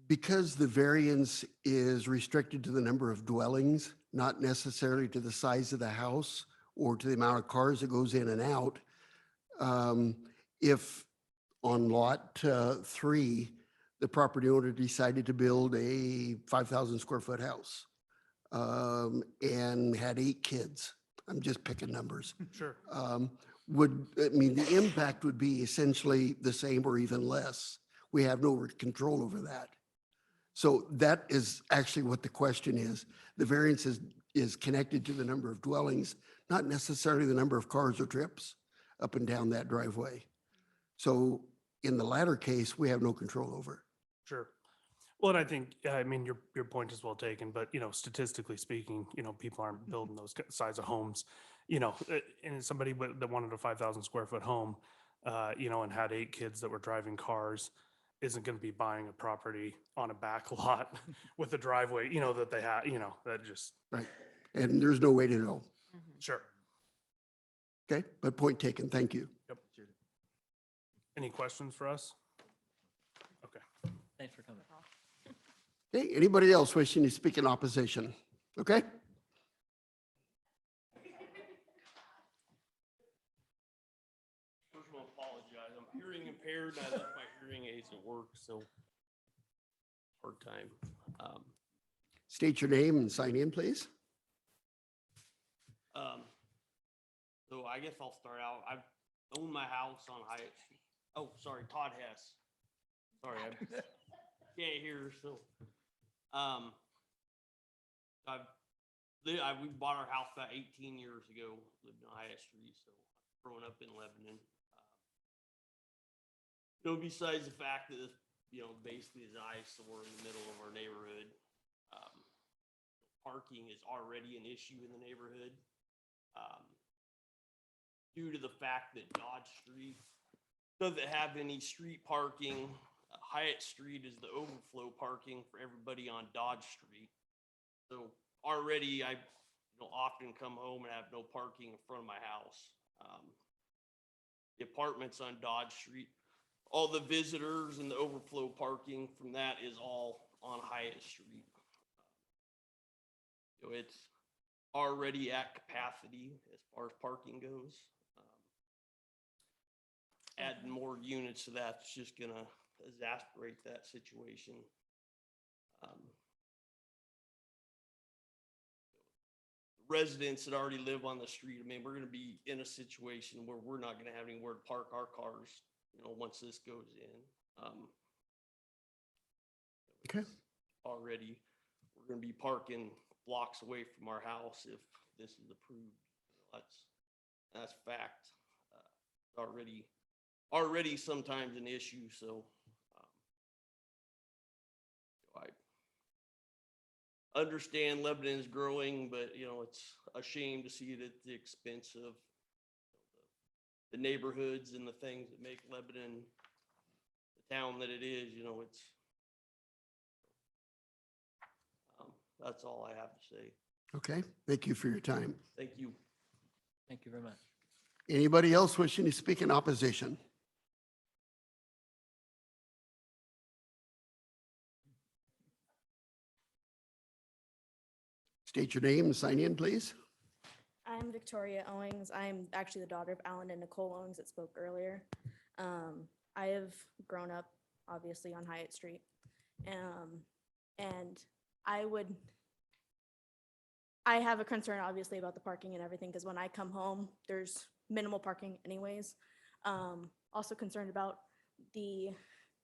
because the variance is restricted to the number of dwellings, not necessarily to the size of the house or to the amount of cars that goes in and out, if on lot 3, the property owner decided to build a 5,000 square foot house and had 8 kids, I'm just picking numbers. Sure. The impact would be essentially the same or even less. We have no control over that. So that is actually what the question is. The variance is connected to the number of dwellings, not necessarily the number of cars or trips up and down that driveway. So in the latter case, we have no control over. Sure. Well, and I think, your point is well taken, but, statistically speaking, people aren't building those size of homes, and somebody that wanted a 5,000 square foot home, and had 8 kids that were driving cars isn't going to be buying a property on a back lot with a driveway, that they have, that just. Right. And there's no way to know. Sure. Okay, but point taken. Thank you. Yep. Any questions for us? Okay. Thanks for coming. Okay, anybody else wishing to speak in opposition? Okay. First of all, apologize. I'm hearing impaired. I left my hearing aids at work, so hard time. State your name and sign in, please. So I guess I'll start out. I own my house on Hyatt Street. Oh, sorry, Todd Hess. Sorry, I can't hear. So, we bought our house about 18 years ago. Lived on Hyatt Street, so growing up in Lebanon. Besides the fact that basically is eyesore in the middle of our neighborhood. Parking is already an issue in the neighborhood. Due to the fact that Dodge Street doesn't have any street parking, Hyatt Street is the overflow parking for everybody on Dodge Street. So already I often come home and have no parking in front of my house. The apartments on Dodge Street, all the visitors and the overflow parking from that is all on Hyatt Street. It's already at capacity as far as parking goes. Adding more units to that's just gonna exasperate that situation. Residents that already live on the street, I mean, we're gonna be in a situation where we're not gonna have anywhere to park our cars, you know, once this goes in. Okay. Already, we're gonna be parking blocks away from our house if this is approved. That's fact. Already sometimes an issue, so. I understand Lebanon is growing, but you know, it's a shame to see it at the expense of the neighborhoods and the things that make Lebanon the town that it is, you know, that's all I have to say. Okay, thank you for your time. Thank you. Thank you very much. Anybody else wishing to speak in opposition? State your name and sign in, please. I'm Victoria Owings. I'm actually the daughter of Alan and Nicole Owings that spoke earlier. I have grown up obviously on Hyatt Street. And I have a concern obviously about the parking and everything, because when I come home, there's minimal parking anyways. Also concerned about the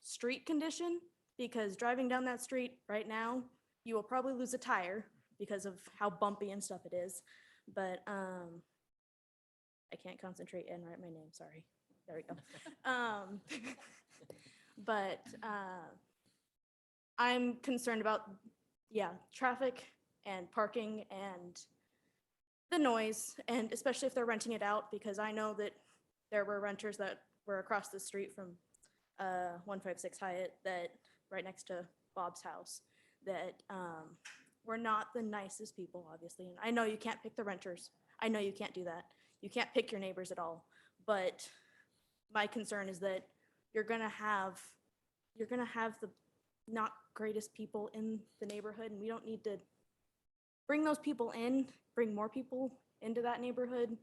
street condition, because driving down that street right now, you will probably lose a tire because of how bumpy and stuff it is. But I can't concentrate and write my name, sorry. There we go. But I'm concerned about, traffic and parking and the noise, and especially if they're renting it out, because I know that there were renters that were across the street from 156 Hyatt, that right next to Bob's house, that were not the nicest people, obviously. And I know you can't pick the renters. I know you can't do that. You can't pick your neighbors at all. But my concern is that you're gonna have the not greatest people in the neighborhood, and we don't need to bring those people in, bring more people into that neighborhood.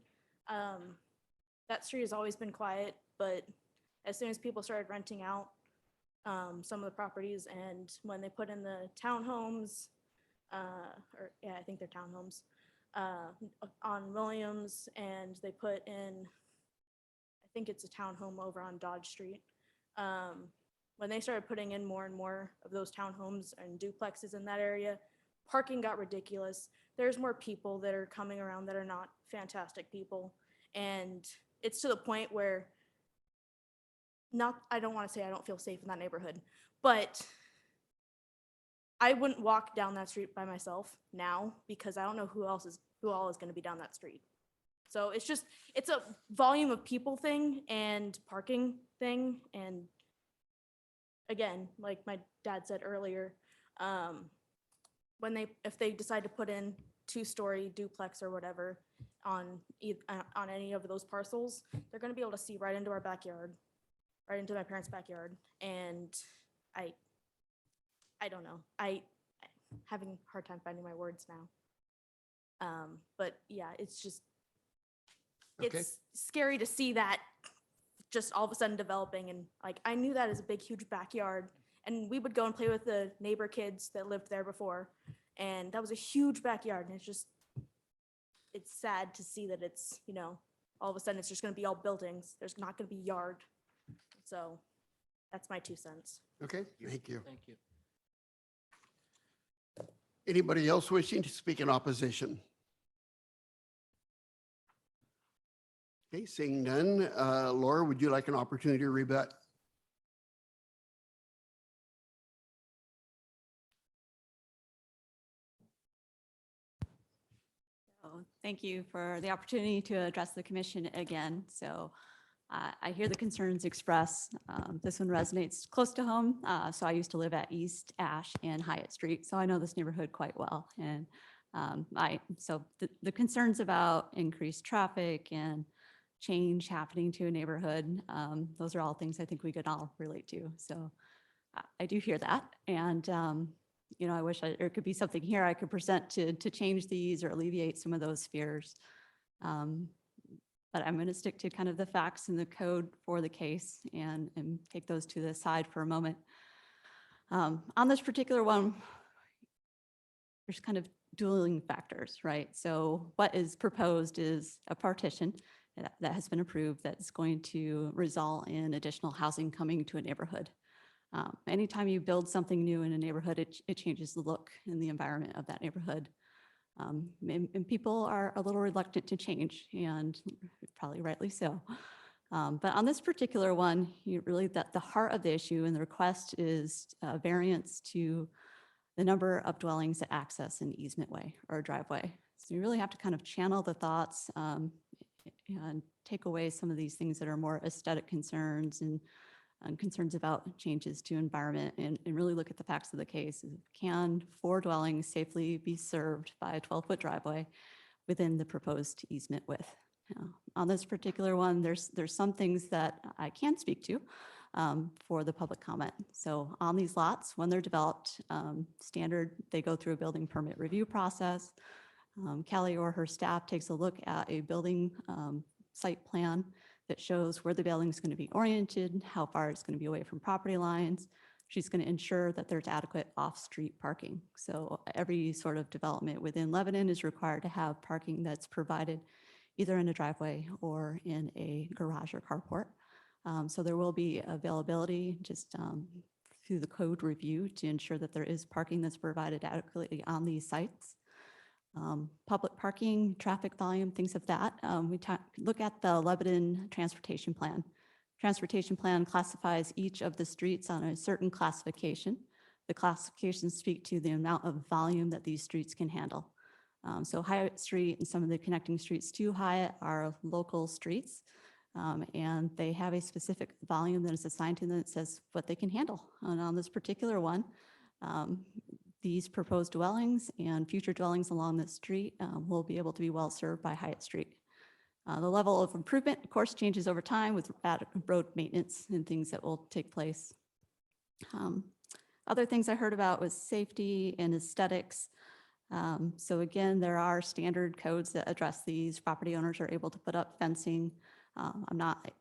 That street has always been quiet, but as soon as people started renting out some of the properties, and when they put in the townhomes, I think they're townhomes, on Williams, and they put in, I think it's a townhome over on Dodge Street. When they started putting in more and more of those townhomes and duplexes in that area, parking got ridiculous. There's more people that are coming around that are not fantastic people. And it's to the point where I don't want to say I don't feel safe in that neighborhood, but I wouldn't walk down that street by myself now, because I don't know who all is going to be down that street. So it's a volume of people thing and parking thing. And again, like my dad said earlier, if they decide to put in 2-story duplex or whatever on any of those parcels, they're going to be able to see right into our backyard, right into my parents' backyard. And I don't know. I'm having a hard time finding my words now. But yeah, it's it's scary to see that just all of a sudden developing. And like, I knew that as a big, huge backyard, and we would go and play with the neighbor kids that lived there before. And that was a huge backyard. And it's sad to see that it's, all of a sudden it's just going to be all buildings. There's not going to be yard. So that's my 2 cents. Okay, thank you. Thank you. Anybody else wishing to speak in opposition? Okay, seeing none. Laura, would you like an opportunity to rebut? Thank you for the opportunity to address the commission again. So I hear the concerns expressed. This one resonates close to home. So I used to live at East Ash and Hyatt Street, so I know this neighborhood quite well. And so the concerns about increased traffic and change happening to a neighborhood, those are all things I think we could all relate to. So I do hear that. And I wish there could be something here I could present to change these or alleviate some of those fears. But I'm going to stick to kind of the facts and the code for the case and take those to the side for a moment. On this particular one, there's kind of dueling factors, right? So what is proposed is a partition that has been approved that's going to result in additional housing coming to a neighborhood. Anytime you build something new in a neighborhood, it changes the look and the environment of that neighborhood. And people are a little reluctant to change, and probably rightly so. But on this particular one, really the heart of the issue and the request is a variance to the number of dwellings that access an easement way or a driveway. So you really have to kind of channel the thoughts and take away some of these things that are more aesthetic concerns and concerns about changes to environment and really look at the facts of the case. Can 4 dwellings safely be served by a 12-foot driveway within the proposed easement width? On this particular one, there's some things that I can speak to for the public comment. So on these lots, when they're developed, standard, they go through a building permit review process. Kelly or her staff takes a look at a building site plan that shows where the building is going to be oriented, how far it's going to be away from property lines. She's going to ensure that there's adequate off-street parking. So every sort of development within Lebanon is required to have parking that's provided either in a driveway or in a garage or carport. So there will be availability just through the code review to ensure that there is parking that's provided adequately on these sites. Public parking, traffic volume, things of that. We look at the Lebanon Transportation Plan. Transportation Plan classifies each of the streets on a certain classification. The classifications speak to the amount of volume that these streets can handle. So Hyatt Street and some of the connecting streets to Hyatt are local streets, and they have a specific volume that is assigned to them that says what they can handle. And on this particular one, these proposed dwellings and future dwellings along this street will be able to be well served by Hyatt Street. The level of improvement, of course, changes over time with road maintenance and things that will take place. Other things I heard about was safety and aesthetics. So again, there are standard codes that address these. Property owners are able to put up fencing. I'm not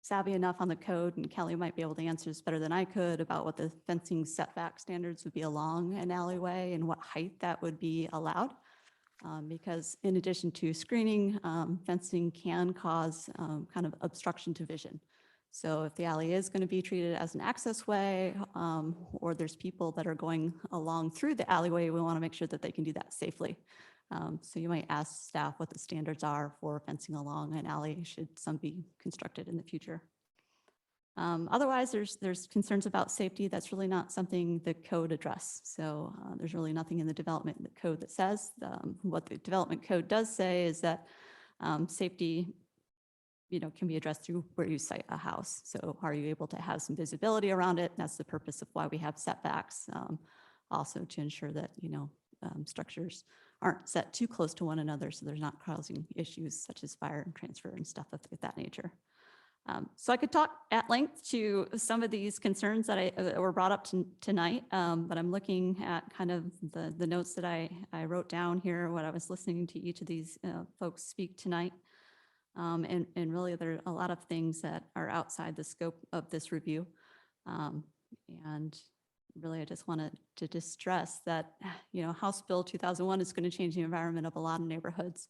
savvy enough on the code, and Kelly might be able to answer this better than I could about what the fencing setback standards would be along an alleyway and what height that would be allowed. Because in addition to screening, fencing can cause kind of obstruction to vision. So if the alley is going to be treated as an access way, or there's people that are going along through the alleyway, we want to make sure that they can do that safely. So you might ask staff what the standards are for fencing along an alley should some be constructed in the future. Otherwise, there's concerns about safety. That's really not something the code address. So there's really nothing in the development code that says. What the development code does say is that safety can be addressed through where you site a house. So are you able to have some visibility around it? That's the purpose of why we have setbacks. Also to ensure that, structures aren't set too close to one another so there's not causing issues such as fire and transfer and stuff of that nature. So I could talk at length to some of these concerns that were brought up tonight, but I'm looking at kind of the notes that I wrote down here, what I was listening to each of these folks speak tonight. And really there are a lot of things that are outside the scope of this review. And really I just wanted to just stress that, House Bill 2001 is going to change the environment of a lot of neighborhoods.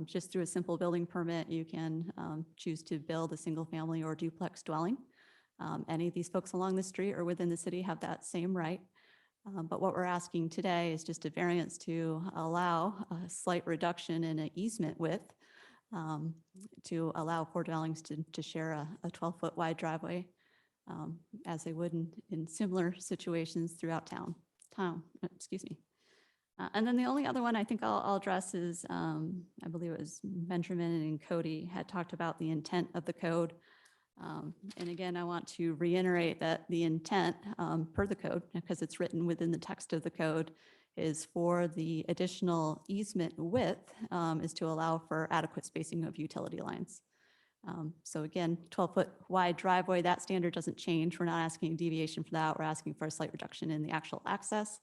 Just through a simple building permit, you can choose to build a single family or duplex dwelling. Any of these folks along the street or within the city have that same right. But what we're asking today is just a variance to allow a slight reduction in an easement width to allow 4 dwellings to share a 12-foot wide driveway as they would in similar situations throughout town. And then the only other one I think I'll address is, I believe it was Benjamin and Cody had talked about the intent of the code. And again, I want to reiterate that the intent per the code, because it's written within the text of the code, is for the additional easement width is to allow for adequate spacing of utility lines. So again, 12-foot wide driveway, that standard doesn't change. We're not asking a deviation for that. We're asking for a slight reduction in the actual access.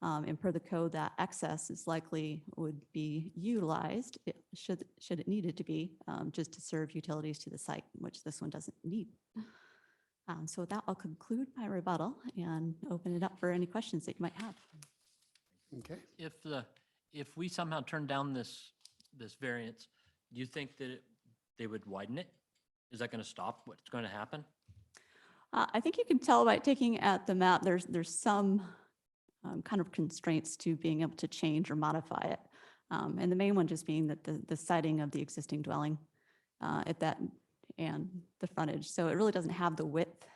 And per the code, that access is likely would be utilized, should it needed to be, just to serve utilities to the site, which this one doesn't need. So with that, I'll conclude my rebuttal and open it up for any questions that you might have. Okay. If we somehow turn down this variance, do you think that they would widen it? Is that going to stop what's going to happen? I think you can tell by taking at the map, there's some kind of constraints to being able to change or modify it. And the main one just being that the siting of the existing dwelling at that and the frontage. So it really doesn't have the width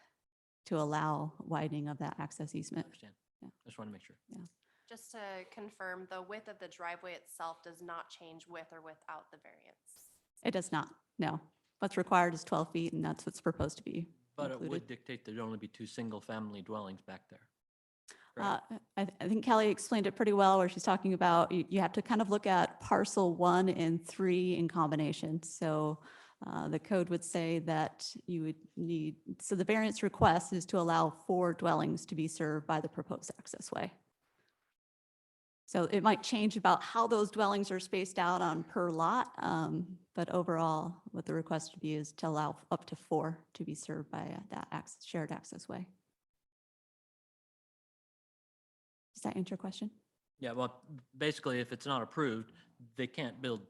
to allow widening of that access I easement. understand. Yeah. Just want to make sure. Yeah. Just to confirm, the width of the driveway itself does not change with or without the variance. It does not, no. What's required is 12 feet, and that's what's proposed to be But it included. would dictate there'd only be 2 single-family dwellings back there. I think Kelly explained it pretty well, where she's talking about you have to kind of look at parcel 1 and 3 in combination. So the code would say that you would need, so the variance request is to allow 4 dwellings to be served by the proposed access way. So it might change about how those dwellings are spaced out on per lot, but overall, what the request would be is to allow up to 4 to be served by that shared access way. Does that answer your question? Yeah, well, basically, if it's not approved, they can't build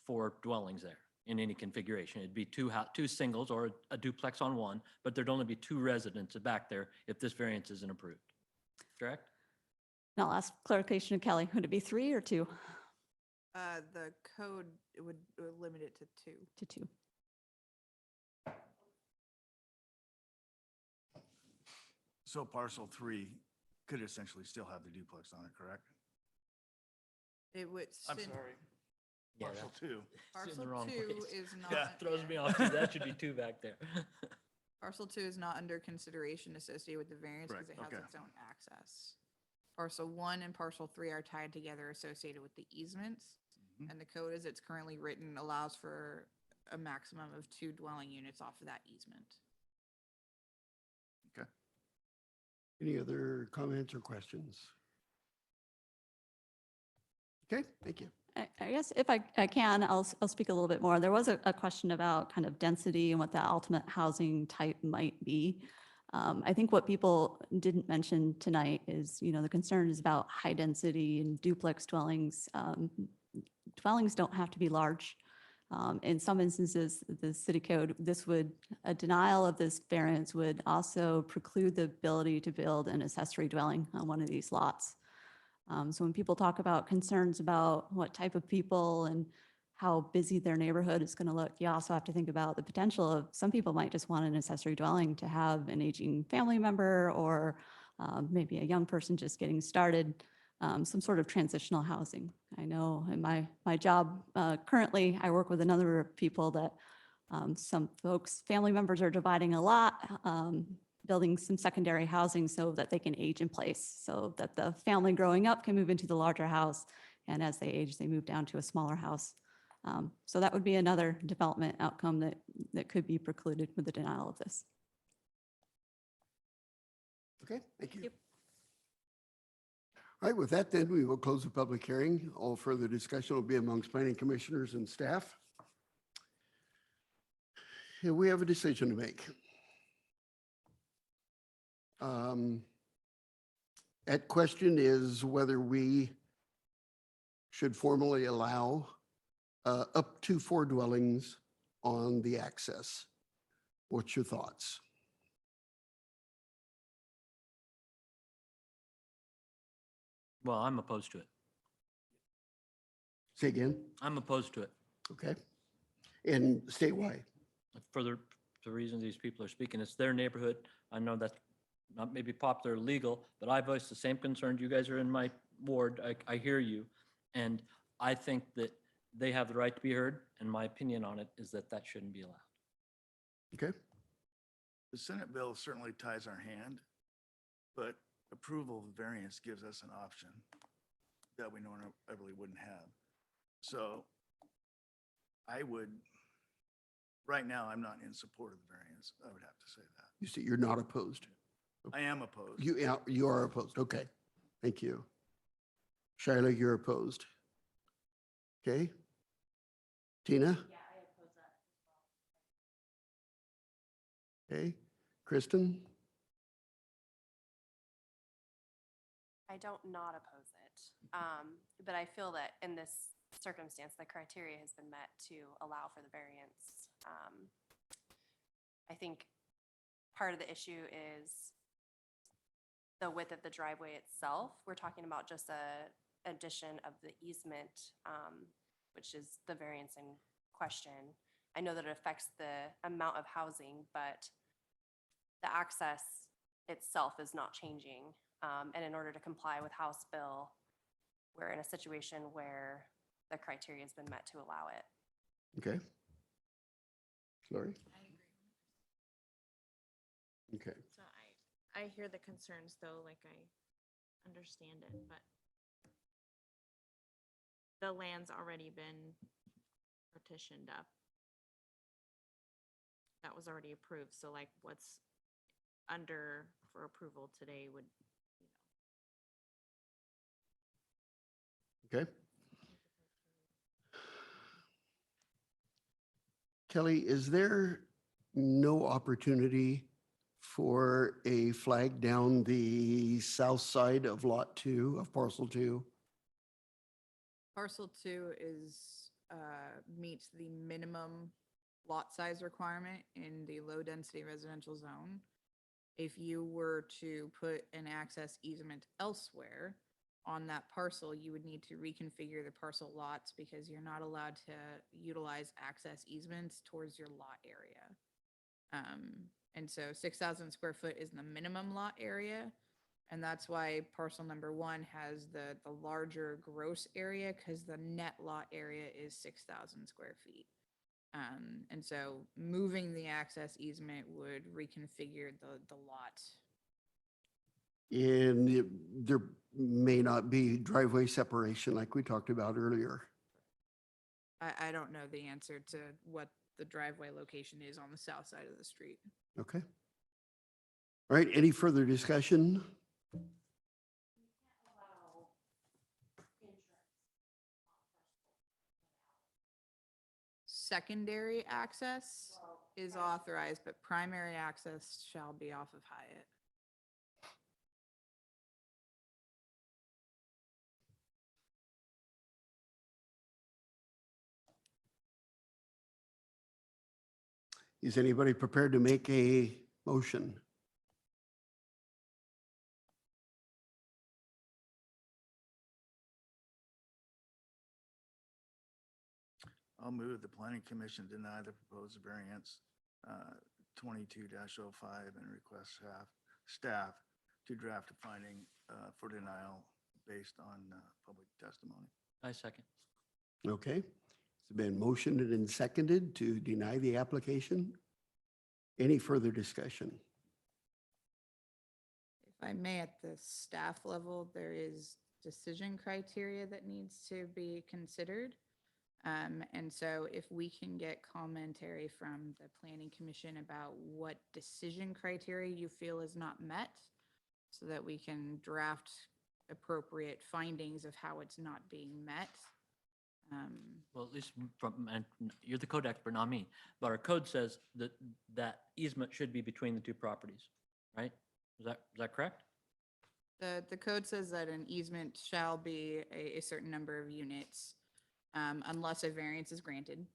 4 dwellings there in any configuration. It'd be 2 singles or a duplex on one, but there'd only be 2 residents back there if this variance isn't approved. Correct? And I'll ask clarification of Kelly. Would it be 3 or 2? The code would limit it to 2. To 2. So parcel 3 could essentially still have the duplex on it, correct? It would. I'm sin- sorry. Yeah, Parcel 2. It's in Parcel the wrong 2 place. is not. Yeah. Throws me off too. That should be 2 back there. Parcel 2 is not under consideration associated with the variance because it Correct, has okay. its own access. Parcel 1 and parcel 3 are tied together associated with the easements. Mhm. And the code as it's currently written allows for a maximum of 2 dwelling units off of that easement. Okay. Any other comments or questions? Okay, thank you. I guess if I can, I'll speak a little bit more. There was a question about kind of density and what the ultimate housing type might be. I think what people didn't mention tonight is, the concern is about high density and duplex dwellings. Dwellings don't have to be large. In some instances, the city code, a denial of this variance would also preclude the ability to build an accessory dwelling on one of these lots. So when people talk about concerns about what type of people and how busy their neighborhood is going to look, you also have to think about the potential of some people might just want an accessory dwelling to have an aging family member or maybe a young person just getting started, some sort of transitional housing. I know in my job currently, I work with a number of people that some folks, family members are dividing a lot, building some secondary housing so that they can age in place, so that the family growing up can move into the larger house, and as they age, they move down to a smaller house. So that would be another development outcome that could be precluded with the denial of this. Okay, thank you. All right, with that then, we will close the public hearing. All further discussion will be amongst planning commissioners and staff. Here we have a decision to make. That question is whether we should formally allow up to 4 dwellings on the access. What's your thoughts? Well, I'm opposed to it. Say again? I'm opposed to it Okay. And state why. for the reasons these people are speaking. It's their neighborhood. I know that's not maybe popular or legal, but I voiced the same concerns. You guys are in my ward. I hear you. And I think that they have the right to be heard. And my opinion on it is that that shouldn't be allowed. Okay. The Senate bill certainly ties our hand, but approval of variance gives us an option that we normally wouldn't have. So I would right now, I'm not in support of the variance. I would have to say that. You see, you're not opposed. I am opposed. You are opposed. Okay. Thank you. Shyla, you're opposed. Okay. Tina? Okay. Kristen? I don't not oppose it. But I feel that in this circumstance, the criteria has been met to allow for the variance. I think part of the issue is the width of the driveway itself. We're talking about just a addition of the easement, which is the variance in question. I know that it affects the amount of housing, but the access itself is not changing. And in order to comply with House Bill, we're in a situation where the criteria has been met to allow it. Okay. Lori? Okay. So I hear the concerns though, like I understand it, but the land's already been partitioned up. That was already approved, so like what's under for approval today would, Okay. Kelly, is there no opportunity for a flag down the south side of Lot 2 of Parcel 2? Parcel 2 meets the minimum lot size requirement in the low-density residential zone. If you were to put an access easement elsewhere on that parcel, you would need to reconfigure the parcel lots because you're not allowed to utilize access easements towards your lot area. And so 6,000 square foot is the minimum lot area. And that's why parcel number 1 has the larger gross area, because the net lot area is 6,000 square feet. And so moving the access easement would reconfigure the lot. And there may not be driveway separation like we talked about earlier. I don't know the answer to what the driveway location is on the south side of the street. Okay. All right, any further discussion? Secondary access is authorized, but primary access shall be off of Hyatt. Is anybody prepared to make a motion? I'll move the planning commission deny the proposed variance 22-05 and request staff to draft a finding for denial based on public testimony. I second. Okay. It's been motioned and seconded to deny the application. Any further discussion? If I may, at the staff level, there is decision criteria that needs to be considered. And so if we can get commentary from the planning commission about what decision criteria you feel is not met, so that we can draft appropriate findings of how it's not being met. Well, at least from, and you're the code expert, not me, but our code says that that easement should be between the two properties, right? Is that correct? The code says that an easement shall be a certain number of units, unless a variance is granted.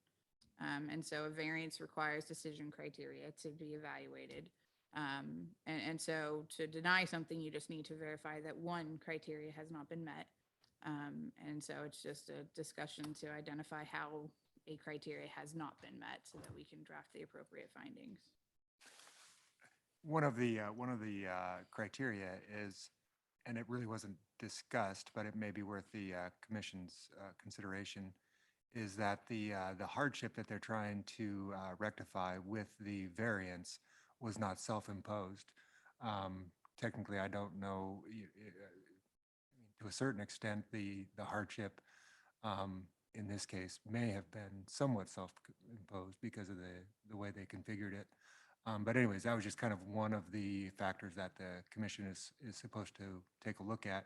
And so a variance requires decision criteria to be evaluated. And so to deny something, you just need to verify that one criteria has not been met. And so it's just a discussion to identify how a criteria has not been met so that we can draft the appropriate findings. One of the criteria is, and it really wasn't discussed, but it may be worth the commission's consideration, is that the hardship that they're trying to rectify with the variance was not self-imposed. Technically, I don't know, to a certain extent, the hardship in this case, may have been somewhat self-imposed because of the way they configured it. But anyways, that was just kind of one of the factors that the commission is supposed to take a look at.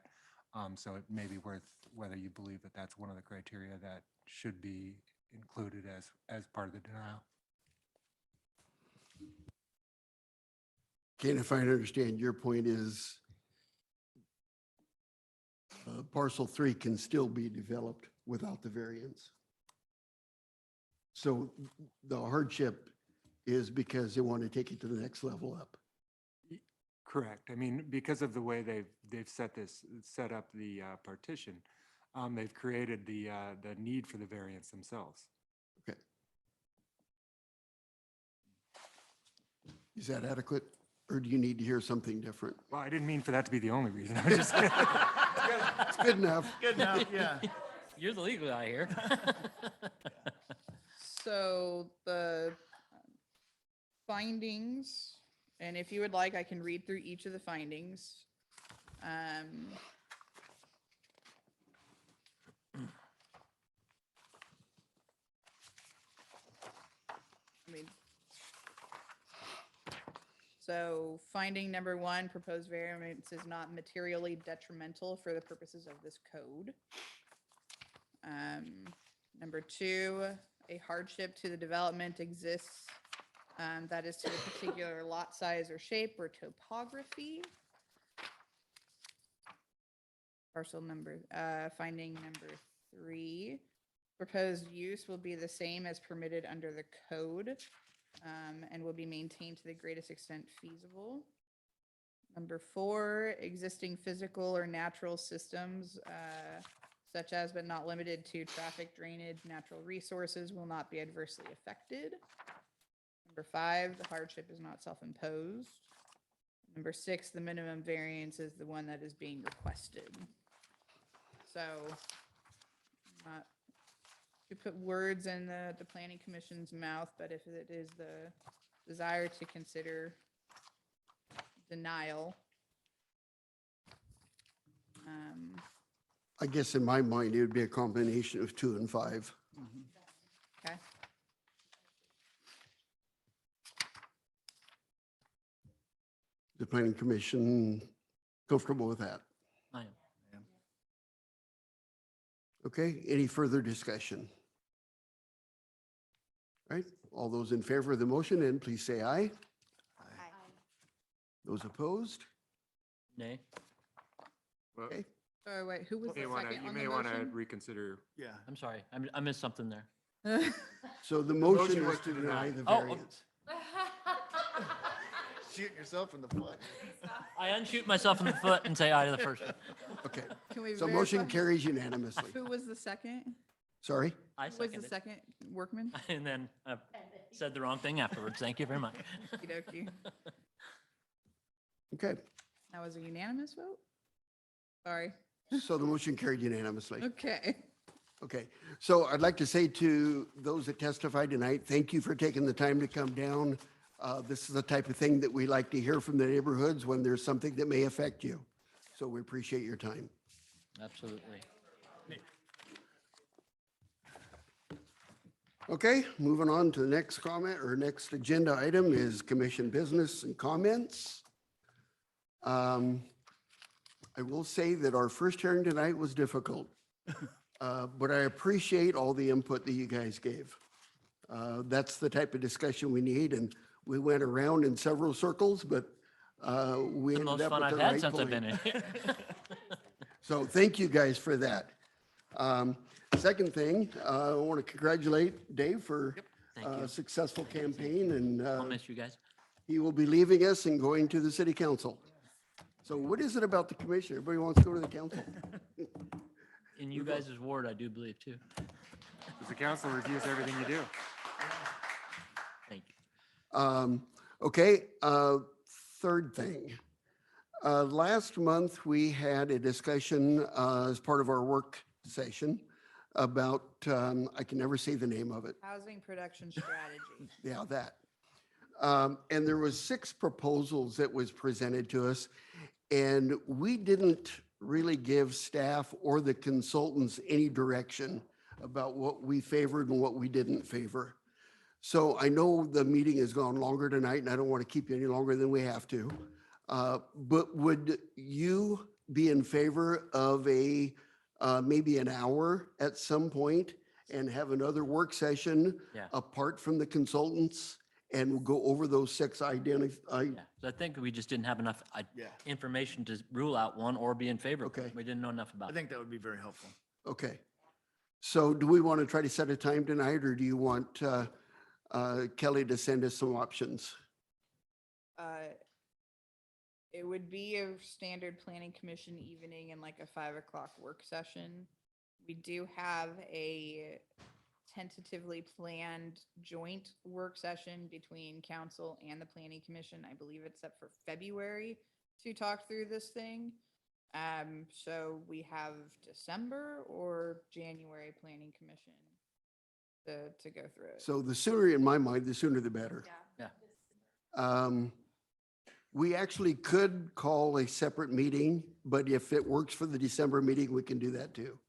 So it may be worth whether you believe that that's one of the criteria that should be included as part of the denial. Okay, and if I understand, your point is parcel 3 can still be developed without the variance. So the hardship is because they want to take it to the next level up. Correct. I mean, because of the way they've set up the partition, they've created the need for the variance themselves. Okay. Is that adequate, or do you need to hear something different? Well, I didn't mean for that to be the only reason. I was just It's good enough. Good enough, yeah. You're the legal guy here. So the findings, and if you would like, I can read through each of the findings. I mean, so finding number 1, proposed variance is not materially detrimental for the purposes of this code. Number 2, a hardship to the development exists, that is to the particular lot size or shape or topography. Finding number 3, proposed use will be the same as permitted under the code, and will be maintained to the greatest extent feasible. Number 4, existing physical or natural systems, such as but not limited to traffic, drainage, natural resources will not be adversely affected. Number 5, the hardship is not self-imposed. Number 6, the minimum variance is the one that is being requested. So, not to put words in the planning commission's mouth, but if it is the desire to consider denial, I guess in my mind, it would be a combination of 2 and 5. okay. The planning commission comfortable with that? I am. Okay, any further discussion? All right, all those in favor of the motion, and please say aye. Those opposed? Nay. Okay, Oh, wait, who was the You second on the may want to motion? reconsider. Yeah. I'm sorry. I missed something there. so the motion was to deny the Oh, variance. Shooting yourself in the foot. I unshoot myself in the foot and say aye to the first one. Okay, Can we so motion verify? carries unanimously. Who was the second? Sorry? I Who was the seconded. second? Workman? And then I said the wrong thing afterwards. Thank you very much. Okey-dokey. Okay, That was a unanimous vote? Sorry. so the motion carried unanimously. Okay. Okay, so I'd like to say to those that testified tonight, thank you for taking the time to come down. This is the type of thing that we like to hear from the neighborhoods when there's something that may affect you. So we appreciate your time. Absolutely. Okay, moving on to the next comment or next agenda item is commission business and comments. I will say that our first hearing tonight was difficult, but I appreciate all the input that you guys gave. That's the type of discussion we need, and we went around in several circles, but we The ended most up fun with I've the had right since I've point. been in here. So thank you guys for that. Second thing, I want to congratulate Dave for Thank a you. successful campaign, and I'll miss you guys. he will be leaving us and going to the city council. So what is it about the commission? Everybody wants to go to the council. In you guys' ward, I do believe too. Because the council reviews everything you do. Thank you. Okay, third thing. Last month, we had a discussion as part of our work session about, I can never say the name of it. Housing production strategy. Yeah, that. And there was 6 proposals that was presented to us, and we didn't really give staff or the consultants any direction about what we favored and what we didn't favor. So I know the meeting has gone longer tonight, and I don't want to keep you any longer than we have to. But would you be in favor of maybe an hour at some point and have another work session Yeah. apart from the consultants, and we'll go over those 6 Yeah, so I think we just didn't have enough Yeah. information to rule out one or be in favor. of it. Okay. We didn't know enough about I it. think that would be very helpful. Okay. So do we want to try to set a time tonight, or do you want Kelly to send us some options? It would be a standard planning commission evening and like a 5 o'clock work session. We do have a tentatively planned joint work session between council and the planning commission. I believe it's set for February to talk through this thing. So we have December or January planning commission to go through it. So the sooner, in my mind, the sooner the better. Yeah. We actually could call a separate meeting, but if it works for the December meeting, we can do that too.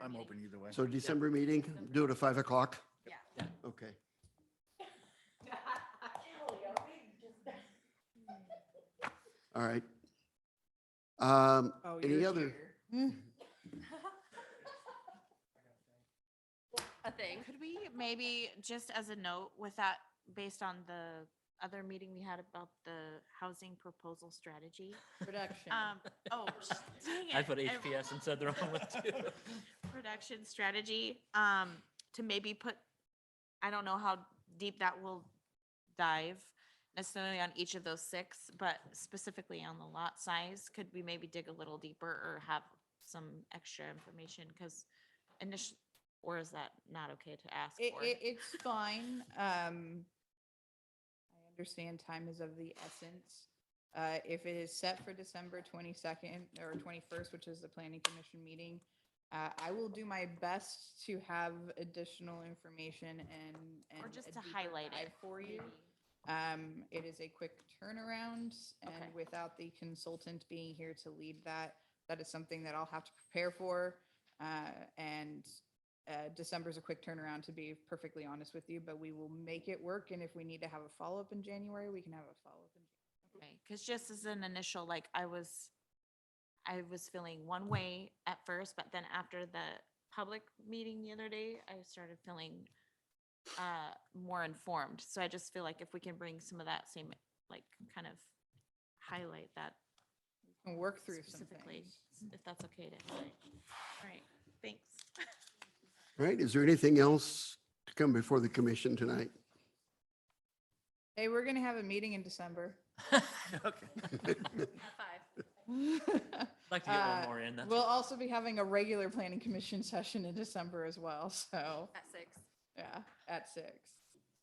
I'm open either way. So December meeting, do it at 5 o'clock? Yeah. Okay. All right. Oh, Any you're other? here. A thing. Could we maybe, just as a note with that, based on the other meeting we had about the housing proposal strategy? Production. Dang it. I put HPS and said the wrong one too. Production strategy, to maybe put, I don't know how deep that will dive necessarily on each of those 6, but specifically on the lot size, could we maybe dig a little deeper or have some extra information? Because initial, or is that not okay to ask for? It's fine. I understand time is of the essence. If it is set for December 22nd or 21st, which is the planning commission meeting, I will do my best to have additional information and Or a just to deeper highlight dive it for you. maybe. It is a quick turnaround, and Okay. without the consultant being here to lead that, that is something that I'll have to prepare for. And December's a quick turnaround, to be perfectly honest with you, but we will make it work. And if we need to have a follow-up in January, we can have a follow-up in January. Okay, because just as an initial, like, I was feeling one way at first, but then after the public meeting the other day, I started feeling more informed. So I just feel like if we can bring some of that same, like, kind of highlight that And work through some specifically, things. if that's okay to highlight. All right, thanks. All right, is there anything else to come before the commission tonight? Hey, we're gonna have a meeting in December. Okay. I'd like to get one more in. That's We'll also be having a regular planning commission session in December as well, so, At 6. yeah, at 6,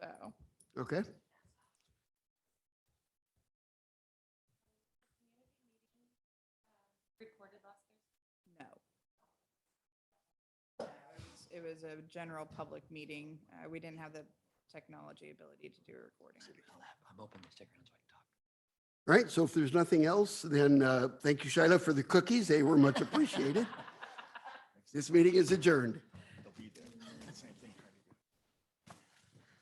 so. Okay. No. It was a general public meeting. We didn't have the technology ability to do a recording. I'm open to stick around so I can talk. All right, so if there's nothing else, then thank you, Shyla, for the cookies. They were much appreciated. This meeting is adjourned.